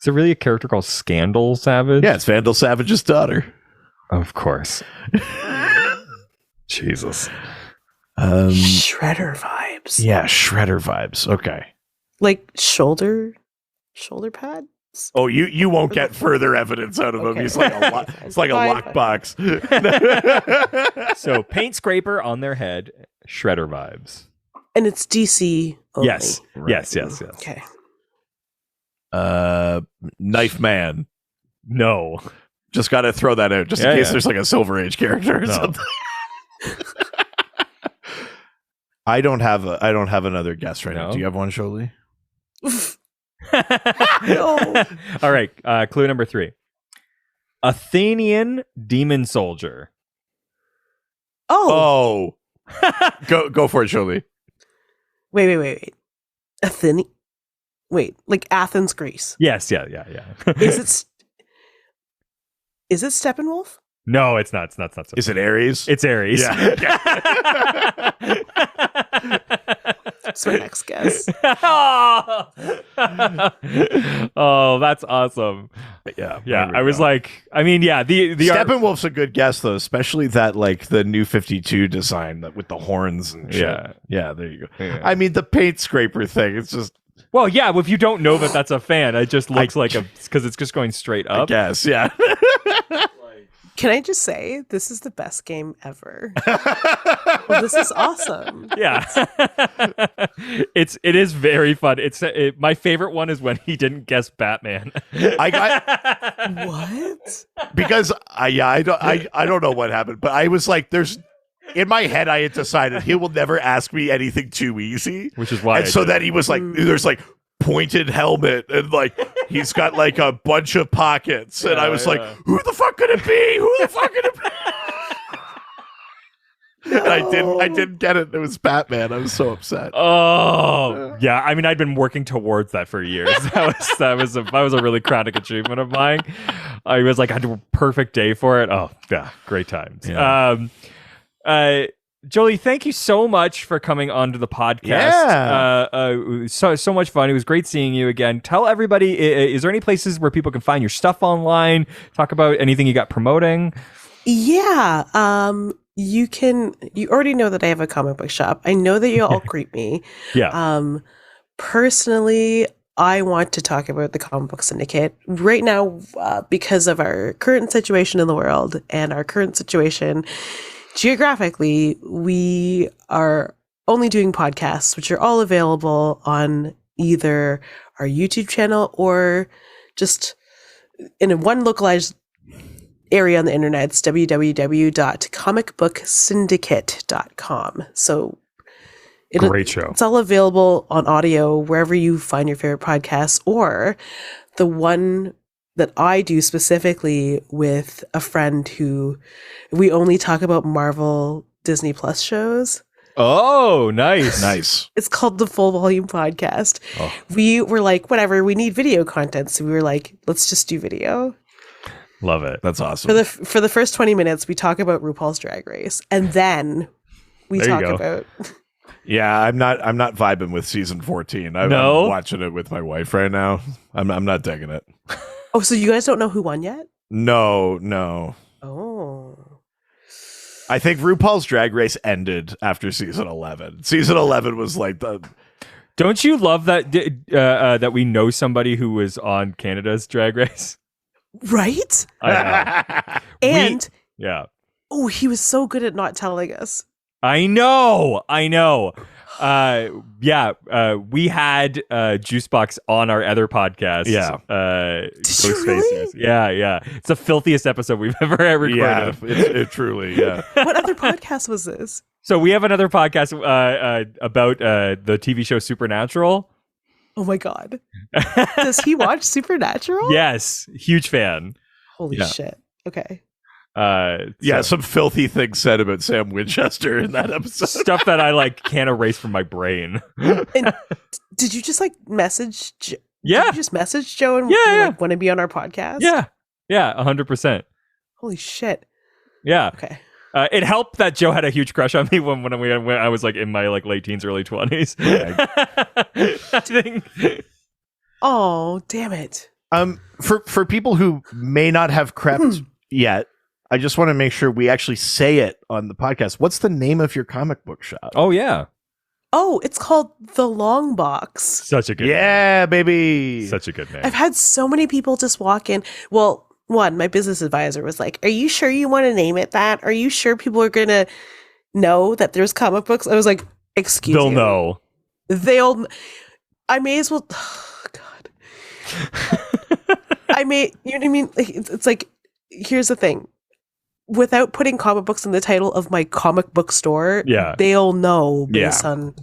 there really a character called Scandal Savage? Yeah, it's Vandal Savage's daughter. Of course. Jesus. Shredder vibes. Yeah, Shredder vibes. Okay. Like shoulder pads? Oh, you won't get further evidence out of him. He's like it's like a lockbox. So paint scraper on their head, Shredder vibes. And it's DC only. Yes. Right. Yes. Okay. Knife Man. No. Just got to throw that out just in case there's like a Silver Age character or something. I don't have another guess right now. Do you have one, Jolie? No. All right. Clue number 3. Athenian demon soldier. Oh. Go for it, Jolie. Wait. Wait, like Athens, Greece. Yes, yeah. Is it Steppenwolf? No, it's not. It's not. Is it Ares? It's Ares. Yeah. That's my next guess. Oh, that's awesome. Yeah. I was like, I mean, yeah, the Steppenwolf's a good guess though, especially that like the new 52 design with the horns and shit. Yeah, there you go. Yeah. I mean, the paint scraper thing, it's just well, yeah, if you don't know that that's a fan, it just looks like because it's just going straight up. I guess, yeah. Can I just say, this is the best game ever. Well, this is awesome. Yeah. It is very fun. My favorite one is when he didn't guess Batman. I got What? because I don't know what happened, but I was like, in my head I had decided he will never ask me anything too easy, which is why. And so then he was like, there's like pointed helmet and like he's got like a bunch of pockets, and I was like, who the fuck could it be? Who the fuck could it be? And I didn't get it. It was Batman. I was so upset. Oh yeah, I mean, I'd been working towards that for years. That was a really crowning achievement of mine. I was like, I had a perfect day for it. Oh yeah, great times. Yeah. Jolie, thank you so much for coming onto the podcast. Yeah. So much fun. It was great seeing you again. Tell everybody, is there any places where people can find your stuff online? Talk about anything you got promoting. Yeah. You already know that I have a comic book shop. I know that you all greet me. Yeah. Personally, I want to talk about the Comic Book Syndicate right now, because of our current situation in the world and our current situation geographically. We are only doing podcasts, which are all available on either our YouTube channel or just in one localized area on the internet. It's www.comicbooksyndicate.com. So great show. It's all available on audio wherever you find your favorite podcasts, or the one that I do specifically with a friend who we only talk about Marvel Disney Plus shows. Oh, nice. It's called the Full Volume Podcast. Oh. We were like, whatever, we need video content. So we were like, let's just do video. Love it. That's awesome. For the first 20 minutes, we talk about RuPaul's Drag Race. And then we talk about... Yeah, I'm not vibing with season 14. I'm watching it with my wife right now. I'm not digging it. Oh, so you guys don't know who won yet? No. Oh. I think RuPaul's Drag Race ended after season 11. Season 11 was like the... Don't you love that that we know somebody who was on Canada's Drag Race? Right? I know. And... yeah. Oh, he was so good at not telling us. I know. We had Juicebox on our other podcast. Yeah. Did you really? Yeah. It's the filthiest episode we've ever recorded. Yeah, it truly, yeah. What other podcast was this? So we have another podcast about the TV show Supernatural. Oh my God. Does he watch Supernatural? Yes. Huge fan. Holy shit. Okay. Some filthy things said about Sam Winchester in that episode. Stuff that I can't erase from my brain. And did you just message? Did you just message Joe and want to be on our podcast? Yeah, 100%. Holy shit. Yeah. Okay. It helped that Joe had a huge crush on me when I was in my late teens, early 20s. I think. Oh, damn it. For people who may not have crept yet, I just want to make sure we actually say it on the podcast. What's the name of your comic book shop? Oh, yeah. Oh, it's called The Long Box. Such a good name. Baby. Such a good name. I've had so many people just walk in. Well, my business advisor was like, are you sure you want to name it that? Are you sure people are going to know that there's comic books? I was like, excuse me. They'll know. I may as well. Oh, God. You know what I mean? It's like, here's the thing. without putting comic books in the title of my comic book store, they'll know based on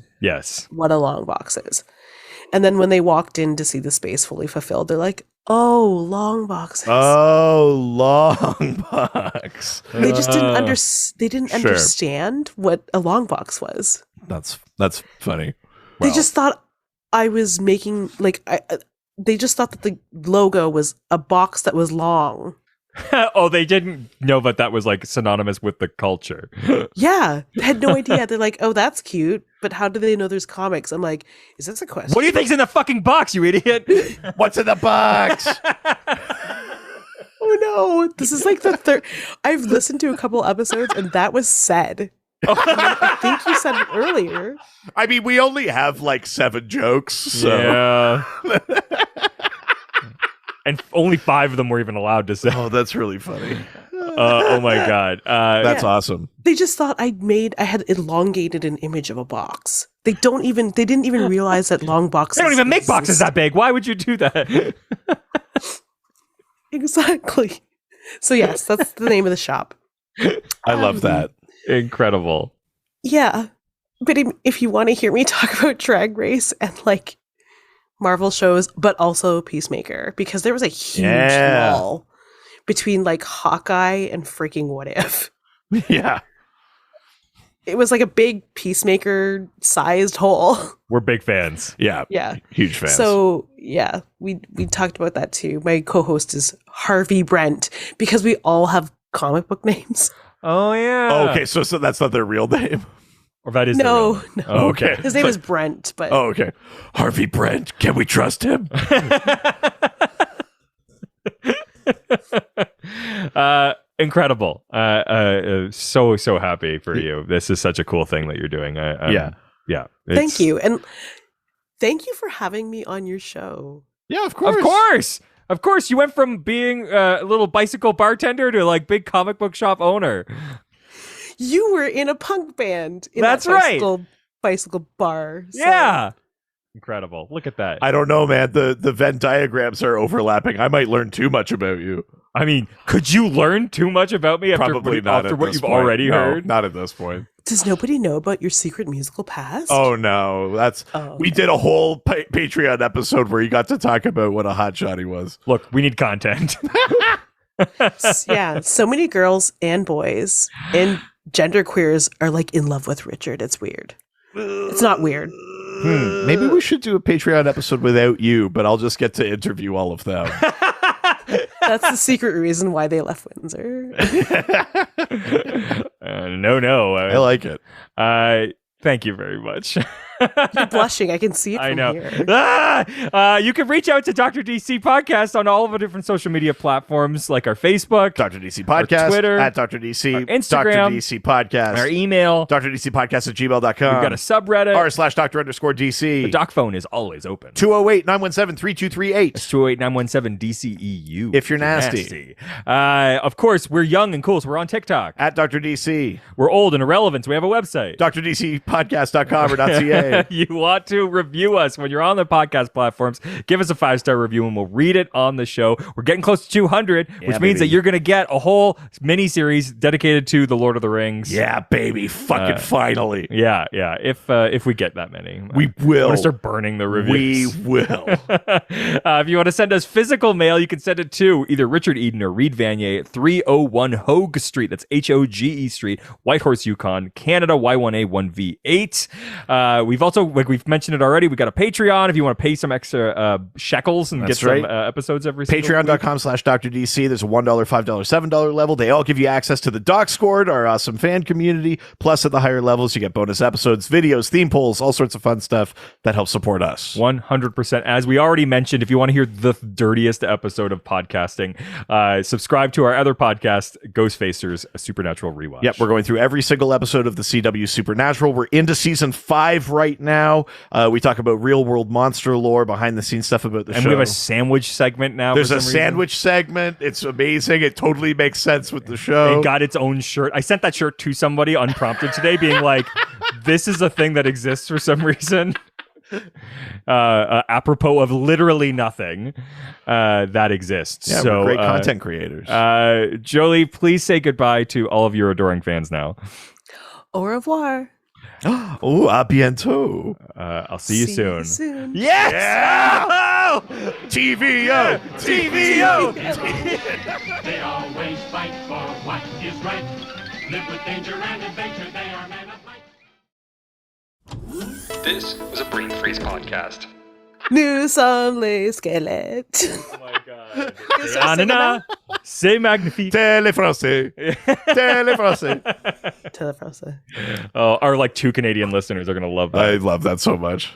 what a long box is. And then when they walked in to see the space fully fulfilled, they're like, oh, long boxes. Oh, long box. They just didn't understand what a long box was. That's funny. They just thought I was making, like, they just thought that the logo was a box that was long. Oh, they didn't know that was like synonymous with the culture. Yeah, they had no idea. They're like, oh, that's cute, but how do they know there's comics? I'm like, is this a question? What do you think's in the fucking box, you idiot? What's in the box? Oh no, this is like the third. I've listened to a couple episodes and that was said. I think you said it earlier. I mean, we only have like 7 jokes, so. Yeah. And only 5 of them were even allowed to say. Oh, that's really funny. Oh my god, that's awesome. They just thought I had elongated an image of a box. They didn't even realize that long boxes. They don't even make boxes that big. Why would you do that? Exactly. So yes, that's the name of the shop. I love that. Incredible. Yeah, but if you want to hear me talk about Drag Race and like Marvel shows, but also Peacemaker, because there was a huge wall between like Hawkeye and freaking What If. Yeah. It was like a big Peacemaker sized hole. We're big fans. Yeah. Yeah. Huge fans. So yeah, we talked about that too. My co-host is Harvey Brent, because we all have comic book names. Oh yeah. Oh, okay, so that's not their real name. Or that is no. Oh, okay. His name is Brent, but okay. Harvey Brent, can we trust him? Incredible. So happy for you. This is such a cool thing that you're doing. Yeah. Thank you. And thank you for having me on your show. Yeah, of course. Of course. You went from being a little bicycle bartender to like big comic book shop owner. You were in a punk band in That's that bicycle bar. So. Yeah. Incredible. Look at that. I don't know, man. The Venn diagrams are overlapping. I might learn too much about you. I mean, could you learn too much about me after what you've already heard? Not at this point. Does nobody know about your secret musical past? Oh, no. We did a whole Patreon episode where you got to talk about what a hotshot he was. Look, we need content. Yeah. So many girls and boys and genderqueers are like in love with Richard. It's weird. It's not weird. Maybe we should do a Patreon episode without you, but I'll just get to interview all of them. That's the secret reason why they left Windsor. No. I like it. Thank you very much. You're blushing. I can see it from here. You can reach out to Dr. DC Podcast on all of the different social media platforms, like our Facebook, Dr. DC Podcast, Twitter, at Dr. DC, our Instagram, Dr. DC Podcast, our email, drdcpodcast@gmail.com. We've got a subreddit, r/Dr_DC. The doc phone is always open. 208-917-3238. It's 208-917-DCEU. If you're nasty. Of course, we're young and cool, so we're on TikTok. At Dr. DC. We're old and irrelevant, so we have a website. drdcpodcast.com or .ca. You want to review us when you're on the podcast platforms, give us a 5-star review and we'll read it on the show. We're getting close to 200, which means that you're going to get a whole mini-series dedicated to The Lord of the Rings. Yeah, baby. Fucking finally. Yeah. If we get that many. We will. I want to start burning the reviews. We will. If you want to send us physical mail, you can send it to either Richard Eden or Reed Vanier at 301 Hogue Street. That's Hoge Street, Whitehorse, Yukon, Canada, Y1A1V8. We've also, like we've mentioned it already, we got a Patreon if you want to pay some extra shekels and get some episodes every single week. Patreon.com/DrDC. There's a $1, $5, $7 level. They all give you access to the Doc Squad, our awesome fan community. Plus, at the higher levels, you get bonus episodes, videos, theme polls, all sorts of fun stuff that helps support us. 100%. As we already mentioned, if you want to hear the dirtiest episode of podcasting, subscribe to our other podcast, Ghostfacers, a Supernatural Rewatch. Yep, we're going through every single episode of the CW Supernatural. We're into season 5 right now. We talk about real world monster lore, behind the scenes stuff about the show. And we have a sandwich segment now. There's a sandwich segment. It's amazing. It totally makes sense with the show. It got its own shirt. I sent that shirt to somebody unprompted today being like, this is a thing that exists for some reason. apropos of literally nothing that exists. Yeah, so we're great content creators. Jolie, please say goodbye to all of your adoring fans now. Au revoir. Oh, à bientôt. I'll see you soon. Yes! Yeah! TVO! TVO! They always fight for what is right. Live with danger and adventure, they are men of might. This was a Brain Freeze podcast. Nous sommes les squelettes. Oh my god. C'est magnifique. Tele français. Tele français. Tell the français. Oh, our like 2 Canadian listeners are going to love that. I love that so much.